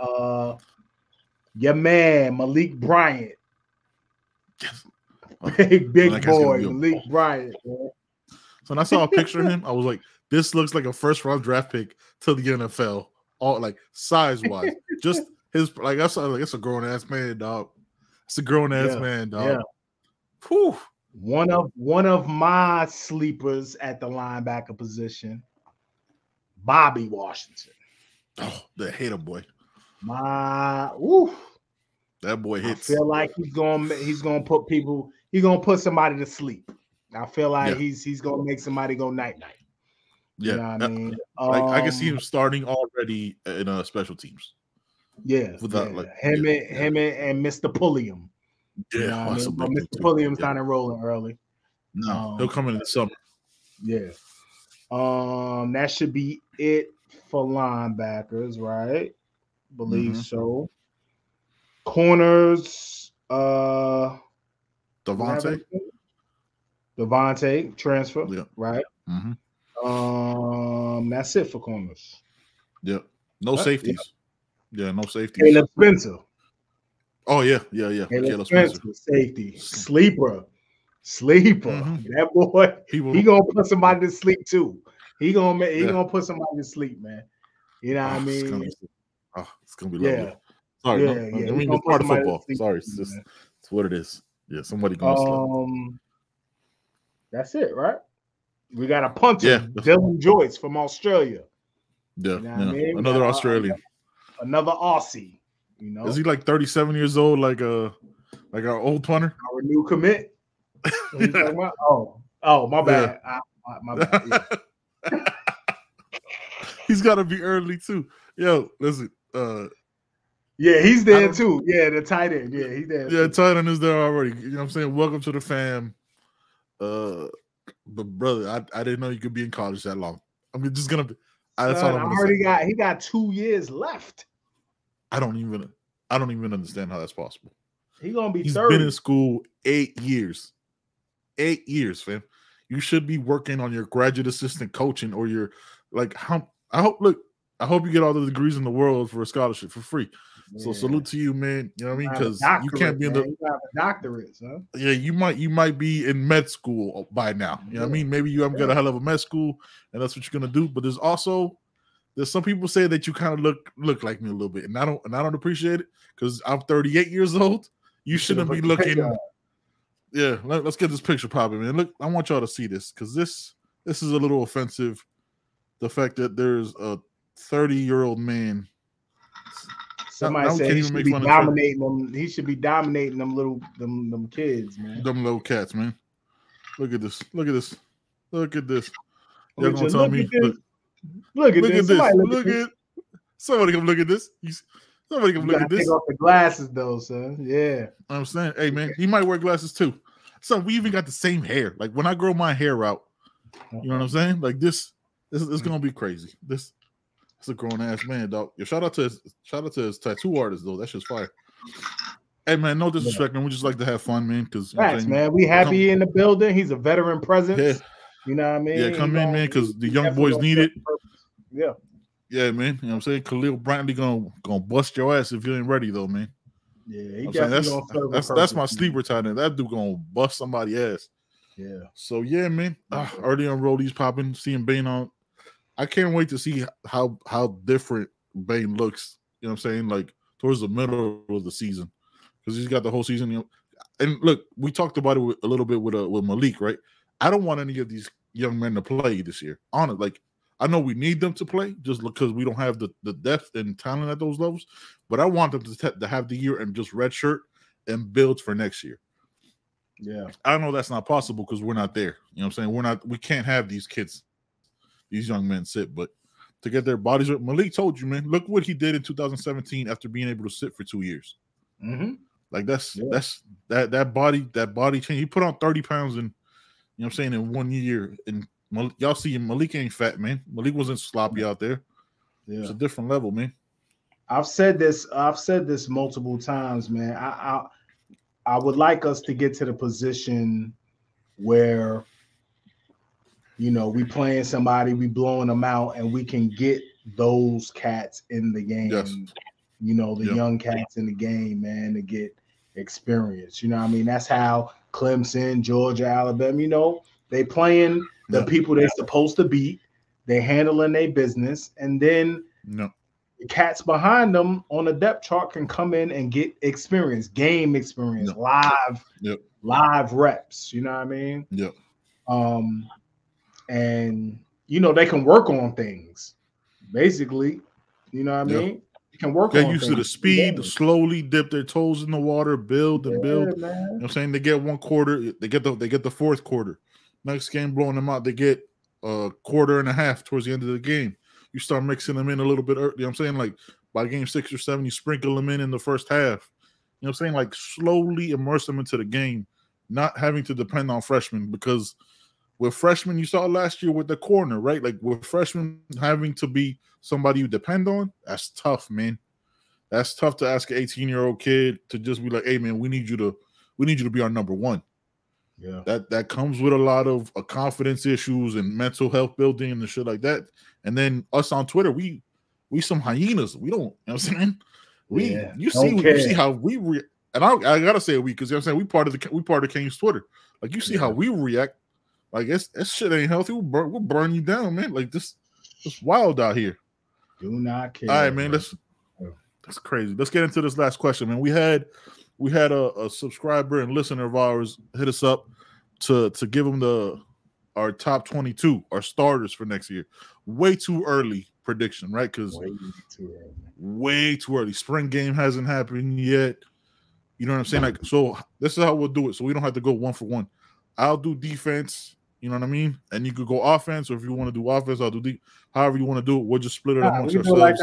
your man Malik Bryant. Yes. Big boy Malik Bryant. Man. So when I saw a picture of him, I was like, this looks like a first round draft pick to the NFL. All like size wise. Just his like I saw like it's a grown ass man, dog. It's a grown ass man, dog. Yeah. Whew. One of my sleepers at the linebacker position, Bobby Washington. Oh, the hater boy. That boy hits. I feel like he's gonna put somebody to sleep. I feel like he's gonna make somebody go night night. Yeah, you know what I mean, like I can see him starting already in special teams. Yeah, without him and Mr. Pulliam. Yeah, you know but Mr. Pulliam's not enrolling early. No, he'll come in the summer. Yeah. That should be it for linebackers, right? Believe so. Corners, Devontae transfer, right? That's it for corners. Yep. No safeties. Yeah, no safeties. Caleb Spencer. Oh yeah. Caleb Spencer, safety. Sleeper. That boy, he gonna put somebody to sleep too. He gonna put somebody to sleep, man. You know what I mean? It's gonna be lovely. Sorry, I mean it's part of football. Sorry, it's what it is. Yeah, somebody gonna sleep. That's it, right? We got a punter, Dylan Joyce from Australia. Yeah, you know I mean? Another Australian, another Aussie. You know, is he like 37 years old, like our old punter? Our new commit. Oh, my bad. My bad. Yeah. He's got to be early too. Yo, listen. Yeah, he's there too. Yeah, the tight end. Yeah, he's there. Yeah, tight end is there already. You know what I'm saying? Welcome to the fam. But brother, I didn't know you could be in college that long. I mean, just gonna. That's all I'm gonna say. He got 2 years left. I don't even understand how that's possible. He's gonna be. He's 30. been in school 8 years. 8 years, fam. You should be working on your graduate assistant coaching or your I hope you get all the degrees in the world for a scholarship for free. Yeah. So salute to you, man. You know what I mean? Because you can't be in the you have a doctorate, huh? Yeah, you might be in med school by now. You know what I mean? Maybe you haven't got a hell of a med school, and that's what you're gonna do. But there's some people say that you kind of look like me a little bit, and I don't appreciate it because I'm 38 years old. You shouldn't be looking. Yeah, let's get this picture popping, man. Look, I want y'all to see this because this is a little offensive. The fact that there's a 30-year-old man. Somebody said he should be dominating them. He should be dominating them kids, man. Them little cats, man. Look at this. Look at this. Look at this. You're gonna tell me. Look at this. Somebody come look at this. Somebody come look at this. Take off the glasses though, son. Yeah. I'm saying, hey man, he might wear glasses too. So we even got the same hair. Like when I grow my hair out, you know what I'm saying? Like this is gonna be crazy. This is a grown ass man, dog. Yo, shout out to his tattoo artist though. That's just fire. Hey man, no disrespect, man. We just like to have fun, man. Because man, we happy in the building. He's a veteran presence. Yeah. You know what I mean? Yeah, come in, man, because the young boys need it. Yeah. Yeah, man. You know what I'm saying? Khalil Brantley gonna bust your ass if you ain't ready though, man. Yeah, that's my sleeper tight end. That dude gonna bust somebody's ass. Yeah. So yeah, man. Early on Rollies popping, seeing Bane on. I can't wait to see how different Bane looks. You know what I'm saying? Like towards the middle of the season, because he's got the whole season. You know, and look, we talked about it a little bit with Malik, right? I don't want any of these young men to play this year. Honestly, like I know we need them to play just because we don't have the depth and talent at those levels, but I want them to have the year and just redshirt and build for next year. Yeah, I know that's not possible because we're not there. You know what I'm saying? We can't have these kids, these young men sit, but to get their bodies right. Malik told you, man, look what he did in 2017 after being able to sit for 2 years. Mm-hmm. Like that body change. He put on 30 pounds in, you know what I'm saying, in 1 year. And y'all see Malik ain't fat, man. Malik wasn't sloppy out there. Yeah. It's a different level, man. I've said this multiple times, man. I would like us to get to the position where, you know, we playing somebody, we blowing them out, and we can get those cats in the game. Yes. You know, the young cats in the game, man, to get experience. You know what I mean? That's how Clemson, Georgia, Alabama, you know, they playing the people they're supposed to beat. They handling their business. And then the cats behind them on the depth chart can come in and get experience, game experience, live reps. You know what I mean? Yeah. And, you know, they can work on things, basically. You know what I mean? Can work get used to the speed, slowly dip their toes in the water, build and build. Man. You know what I'm saying? They get one quarter, they get the fourth quarter. Next game blowing them out, they get a quarter and a half towards the end of the game. You start mixing them in a little bit early. You know what I'm saying? Like by game 6 or 7, you sprinkle them in the first half. You know what I'm saying? Like slowly immerse them into the game, not having to depend on freshmen, because with freshmen, you saw last year with the corner, right? Like with freshmen having to be somebody you depend on, that's tough, man. That's tough to ask an 18-year-old kid to just be like, "Hey, man, we need you to be our number one." Yeah, that comes with a lot of confidence issues and mental health building and shit like that. And then us on Twitter, we some hyenas. We don't, you know what I'm saying? You see how we and I gotta say we, because you know what I'm saying, we part of Kane's Twitter. Like you see how we react. Like that shit ain't healthy. We'll burn you down, man. Like this wild out here. Do not care. All right, man. That's crazy. Let's get into this last question, man. We had a subscriber and listener of ours hit us up to give them our top 22, our starters for next year. Way too early prediction, right? Because way too early. Spring game hasn't happened yet. You know what I'm saying? Like, so this is how we'll do it. So we don't have to go one for one. I'll do defense. You know what I mean? And you could go offense, or if you want to do offense, I'll do however you want to do it. We'll just split it amongst ourselves.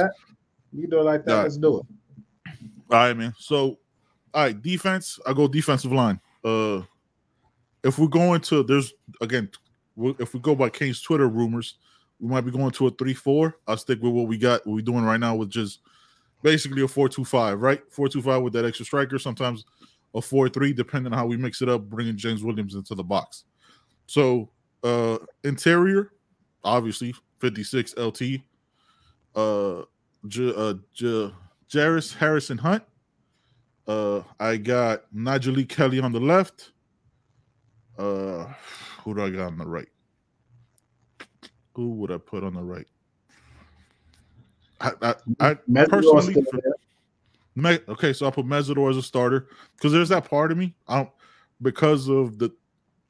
You can do it like that. Let's do it. All right, man. So, all right, defense. I go defensive line. If we're going to, if we go by Kane's Twitter rumors, we might be going to a 3-4. I'll stick with what we're doing right now, with just basically a 4-2-5, right? 4-2-5 with that extra striker. Sometimes a 4-3, depending on how we mix it up, bringing James Williams into the box. So, interior, obviously, 56 LT. Jarris Harrison Hunt. I got Najee Kelly on the left. Who do I got on the right? Who would I put on the right? I personally. Okay, so I'll put Mesidor as a starter, because there's that part of me. Because of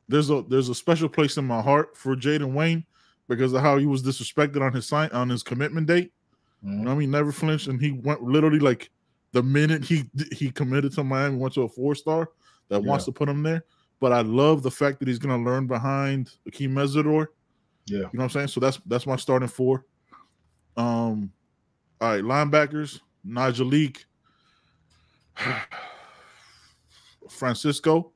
there's a special place in my heart for Jaden Wayne, because of how he was disrespected on his commitment date. You know what I mean? Never flinched, and he went literally like the minute he committed to Miami, went to a 4-star that wants to put him there. But I love the fact that he's going to learn behind Akeem Mesidor. Yeah, you know what I'm saying? So that's my starting 4. All right, linebackers, Najee, Francisco,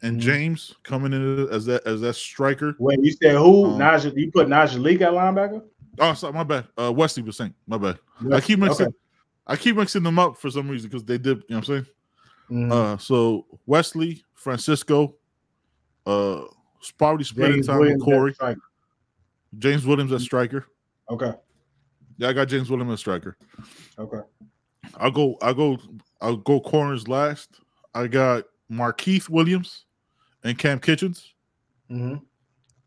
and James coming in as that striker. Wait, you said who? Najee? You put Najee at linebacker? Oh, sorry, my bad. Wesley was saying, my bad. I keep mixing them up for some reason, because they did. You know what I'm saying? So Wesley, Francisco, probably splitting time with Corey. James Williams as striker. Okay. Yeah, I got James Williams as striker. Okay. I'll go corners last. I got Markeith Williams and Cam Kitchens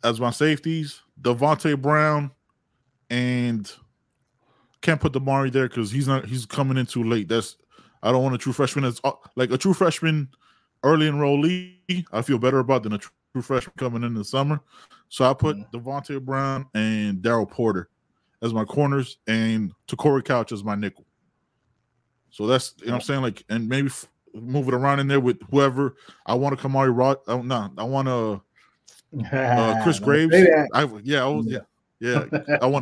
as my safeties. Devontae Brown, and can't put Damari there because he's coming in too late. I don't want a true freshman that's like a true freshman early enrollee. I feel better about than a true freshman coming in the summer. So I put Devontae Brown and Darryl Porter as my corners, and Takori Couch as my nickel. So that's, you know what I'm saying? Like, and maybe move it around in there with whoever. I want to Kamari Rod. I want Chris Graves. I want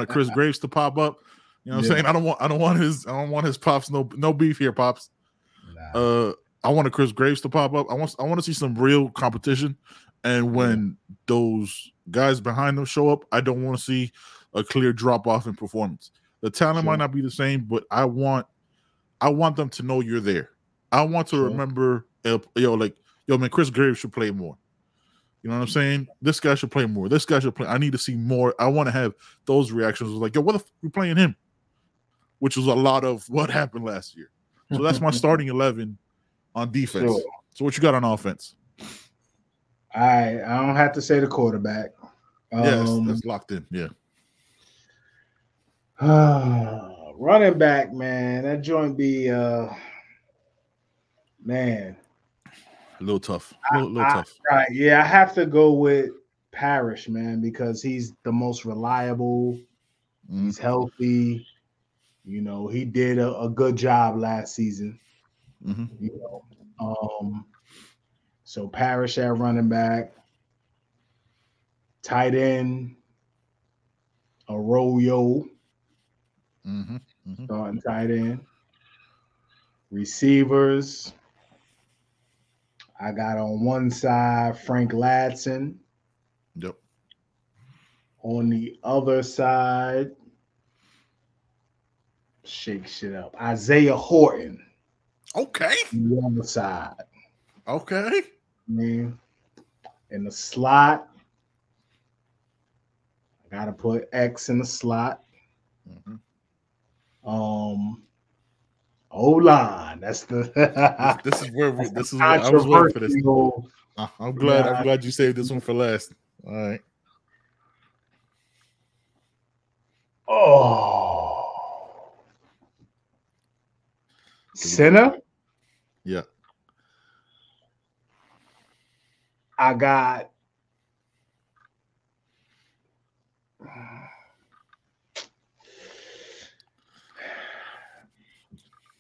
a Chris Graves to pop up. You know what I'm saying? I don't want his pops. No beef here, pops. Nah. I want a Chris Graves to pop up. I want to see some real competition. And when those guys behind them show up, I don't want to see a clear drop off in performance. The talent might not be the same, but I want them to know you're there. I want to remember, man, Chris Graves should play more. You know what I'm saying? This guy should play more. This guy should play. I need to see more. I want to have those reactions. Like, yo, what the f you playing him? Which was a lot of what happened last year. So that's my starting 11 on defense. Sure. So what you got on offense? I don't have to say the quarterback. That's locked in. Yeah. Running back, man. That joint be man. A little tough. A little tough. Right. Yeah, I have to go with Parrish, man, because he's the most reliable. He's healthy. You know, he did a good job last season. You know, so Parrish at running back, tight end, Arroyo, starting tight end, receivers. I got on one side Frank Ladson. Yep. On the other side, shake shit up, Isaiah Horton. Okay. On the other side. Okay. Man, in the slot, I gotta put X in the slot. O-line. That's the. this is where I was waiting for this. I'm glad you saved this one for last. All right. Oh, center. Yeah. I got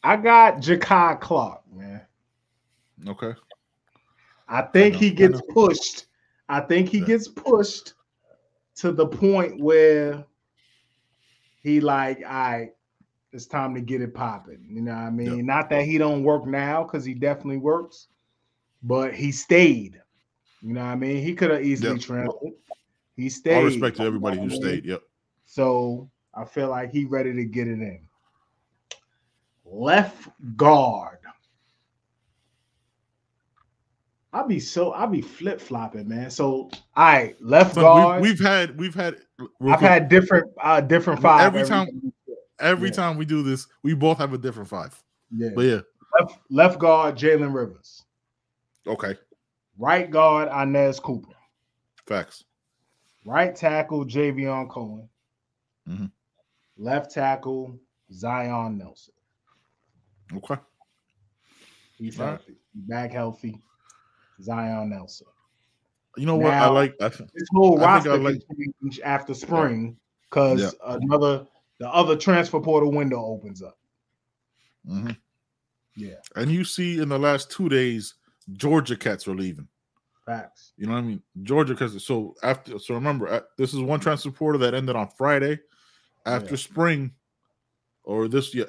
Jakai Clark, man. Okay. I think he gets pushed. I think he gets pushed to the point where he like, all right, it's time to get it popping. You know what I mean? Not that he don't work now, because he definitely works, but he stayed. You know what I mean? He could have easily transferred. He stayed. All respect to everybody who stayed. Yep. So I feel like he ready to get it in. Left guard. I'll be flip flopping, man. So all right, left guard. I've had different five every time we do this. We both have a different five. Yeah, but yeah, left guard Jalen Rivers. Okay. Right guard Inez Cooper. Facts. Right tackle Javion Cohen. Left tackle Zion Nelson. Okay. He's healthy. Back healthy. Zion Nelson. You know what I like? This whole roster can change after spring because the other transfer portal window opens up. Yeah. And you see in the last 2 days, Georgia cats are leaving. Facts. You know what I mean? Georgia cats. So remember, this is one transfer portal that ended on Friday. After spring,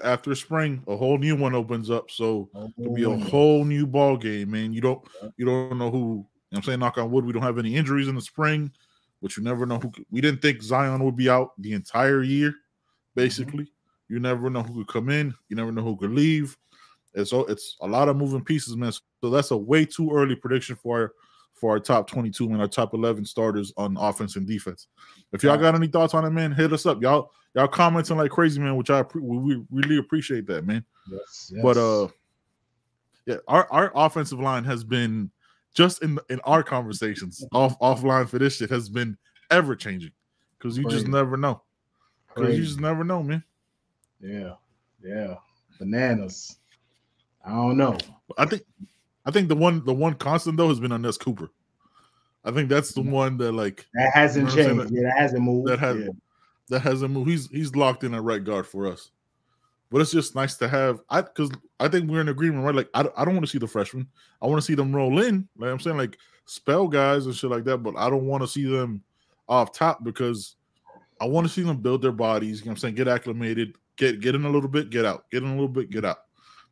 after spring, a whole new one opens up. So it'll be a whole new ball game, man. You don't know who. You know what I'm saying, knock on wood, we don't have any injuries in the spring, but you never know who. We didn't think Zion would be out the entire year. Basically, you never know who could come in. You never know who could leave. It's a lot of moving pieces, man. So that's a way too early prediction for our top 22 and our top 11 starters on offense and defense. If y'all got any thoughts on it, man, hit us up. Y'all commenting like crazy, man, which we really appreciate that, man. Yes. But our offensive line has been just in our conversations offline for this shit has been ever changing because you just never know. Because you just never know, man. Yeah, bananas. I don't know. I think the one constant though has been Inez Cooper. I think that's the one that hasn't changed. That hasn't moved. That hasn't moved. He's locked in at right guard for us. But it's just nice to have. Because I think we're in agreement, right? Like I don't want to see the freshmen. I want to see them roll in. Like I'm saying, like spell guys and shit like that. But I don't want to see them off top because I want to see them build their bodies. You know what I'm saying? Get acclimated. Get in a little bit. Get out. Get in a little bit. Get out.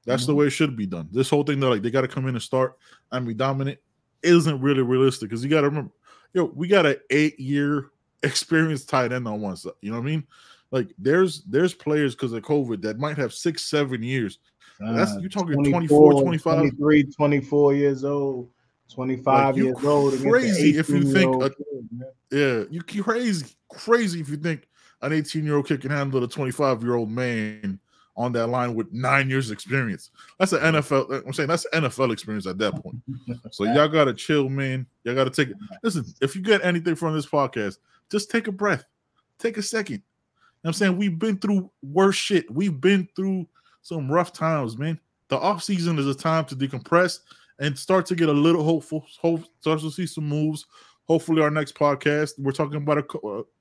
That's the way it should be done. This whole thing that like they got to come in and start and be dominant isn't really realistic because you got to remember, we got an 8-year experienced tight end on one side. You know what I mean? Like there's players because of COVID that might have 6-7 years. That's you're talking 24, 25, 23, 24 years old, 25 years old. Crazy if you think you crazy if you think an 18-year-old kid can handle a 25-year-old man on that line with 9 years experience. That's an NFL. I'm saying that's NFL experience at that point. So y'all gotta chill, man. Y'all gotta take it. Listen, if you get anything from this podcast, just take a breath. Take a second. You know what I'm saying? We've been through worse shit. We've been through some rough times, man. The off season is a time to decompress and start to get a little hopeful. Start to see some moves. Hopefully, our next podcast, we're talking about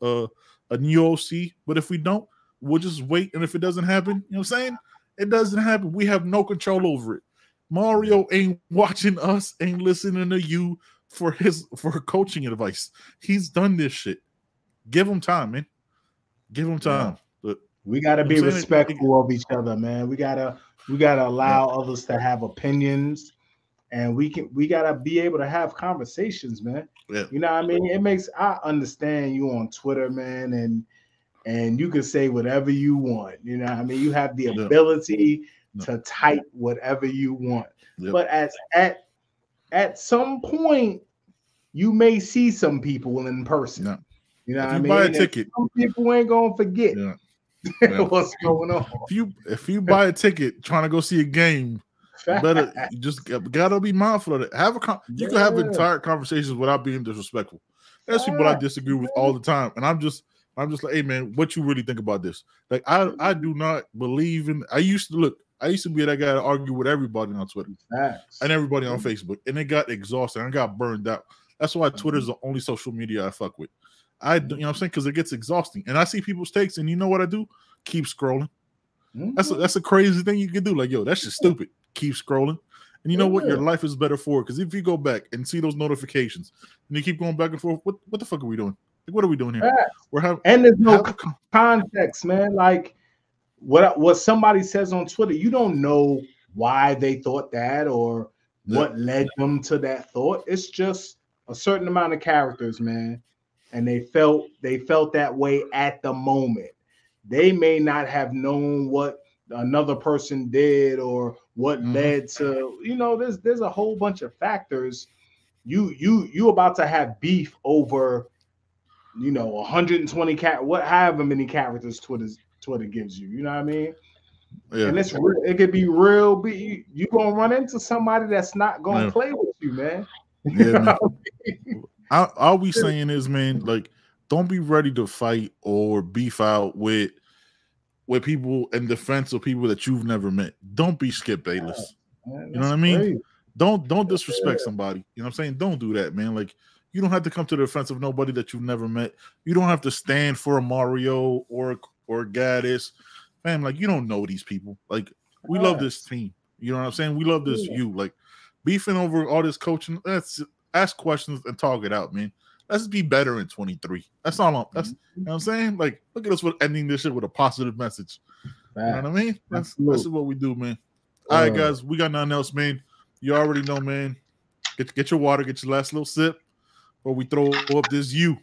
a new OC. But if we don't, we'll just wait. And if it doesn't happen, you know what I'm saying? It doesn't happen. We have no control over it. Mario ain't watching us, ain't listening to you for coaching advice. He's done this shit. Give him time, man. Give him time. But we gotta be respectful of each other, man. We gotta allow others to have opinions, and we gotta be able to have conversations, man. Yeah. You know what I mean? I understand you on Twitter, man, and you can say whatever you want. You know what I mean? You have the ability to type whatever you want. Yep. But at some point, you may see some people in person. Yeah. You know what I if mean? You buy a ticket. Some people ain't gonna forget what's going on. If you buy a ticket trying to go see a game, you just gotta be mindful of it. You can have entire conversations without being disrespectful. There's people I disagree with all the time, and I'm just like, hey man, what you really think about this? Like I do not believe in. I used to be that guy to argue with everybody on Twitter and everybody on Facebook, and it got exhausting. I got burned out. That's why Twitter is the only social media I fuck with. You know what I'm saying? Because it gets exhausting. And I see people's takes, and you know what I do? Keep scrolling. That's a crazy thing you can do. Like, yo, that's just stupid. Keep scrolling. And you know what? Your life is better for it. Because if you go back and see those notifications, and you keep going back and forth, what the fuck are we doing? Like, what are we doing here? And there's no context, man. Like, what somebody says on Twitter, you don't know why they thought that or what led them to that thought. It's just a certain amount of characters, man. And they felt that way at the moment. They may not have known what another person did or what led to, there's a whole bunch of factors. You about to have beef over, 120 however many characters Twitter gives you. You know what I mean? Yeah. And it could be real. You gonna run into somebody that's not gonna play with you, man. Yeah, man. All we saying is, man, like, don't be ready to fight or beef out with people in defense of people that you've never met. Don't be Skip Bayless. Man, you know what I mean? Great. Don't disrespect somebody. You know what I'm saying? Don't do that, man. Like, you don't have to come to the defense of nobody that you've never met. You don't have to stand for a Mario or Gaddis. Man, like, you don't know these people. Like, we love this team. You know what I'm saying? We love this Like, beefing over all this coaching, ask questions and talk it out, man. Let's be better in 23. That's all. You know what I'm saying? Like, look at us with ending this shit with a positive message. You know what I mean? That's what we do, man. All right, guys, we got nothing else, man. You already know, man. Get your water, get your last little sip, or we throw up this U.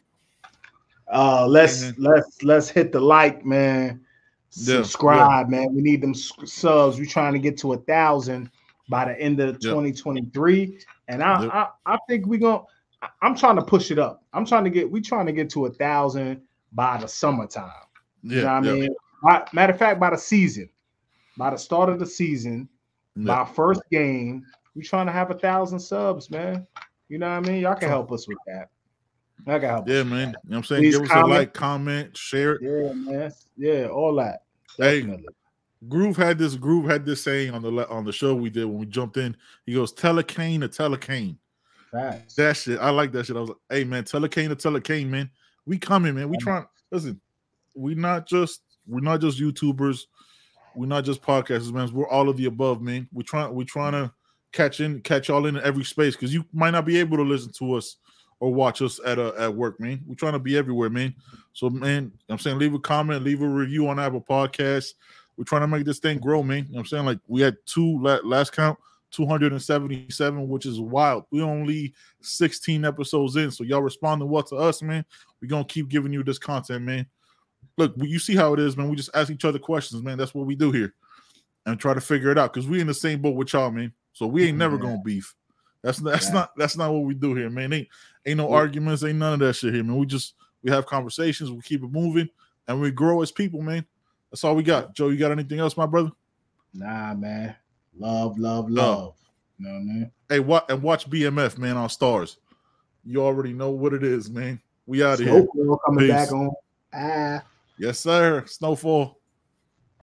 Let's hit the like, man. Subscribe, man. We need them subs. We're trying to get to 1,000 by the end of 2023, and I think we're gonna. I'm trying to push it up. We trying to get to 1,000 by the summertime. You know what I mean? Matter of fact, by the start of the season, by first game, we trying to have 1,000 subs, man. You know what I mean? Y'all can help us with that. I can help. Yeah, man. You know what I'm saying? Give us a like, comment, share it. Yeah, man. Yeah, all that. Definitely. Hey, Groove had this saying on the show we did when we jumped in. He goes, "Tell a cane to tell a cane." Facts. That shit, I like that shit. I was like, "Hey, man, tell a cane to tell a cane, man. We coming, man. We trying. Listen, we're not just YouTubers. We're not just podcasters, man. We're all of the above, man. We're trying to catch y'all in every space because you might not be able to listen to us or watch us at work, man. We're trying to be everywhere, man. So, man, I'm saying leave a comment, leave a review on Apple Podcasts. We're trying to make this thing grow, man. You know what I'm saying? Like, we had last count, 277, which is wild. We only 16 episodes in, so y'all responding well to us, man. We're going to keep giving you this content, man. Look, you see how it is, man. We just ask each other questions, man. That's what we do here. And try to figure it out, because we in the same boat with y'all, man. So we ain't never going to beef. That's not what we do here, man. Ain't no arguments, ain't none of that shit here, man. We have conversations, we keep it moving, and we grow as people, man. That's all we got. Joe, you got anything else, my brother? Nah, man. Love. You know what I mean? Hey, watch BMF, man, on Stars. You already know what it is, man. We out of here. Snowfall coming back on. Yes, sir. Snowfall.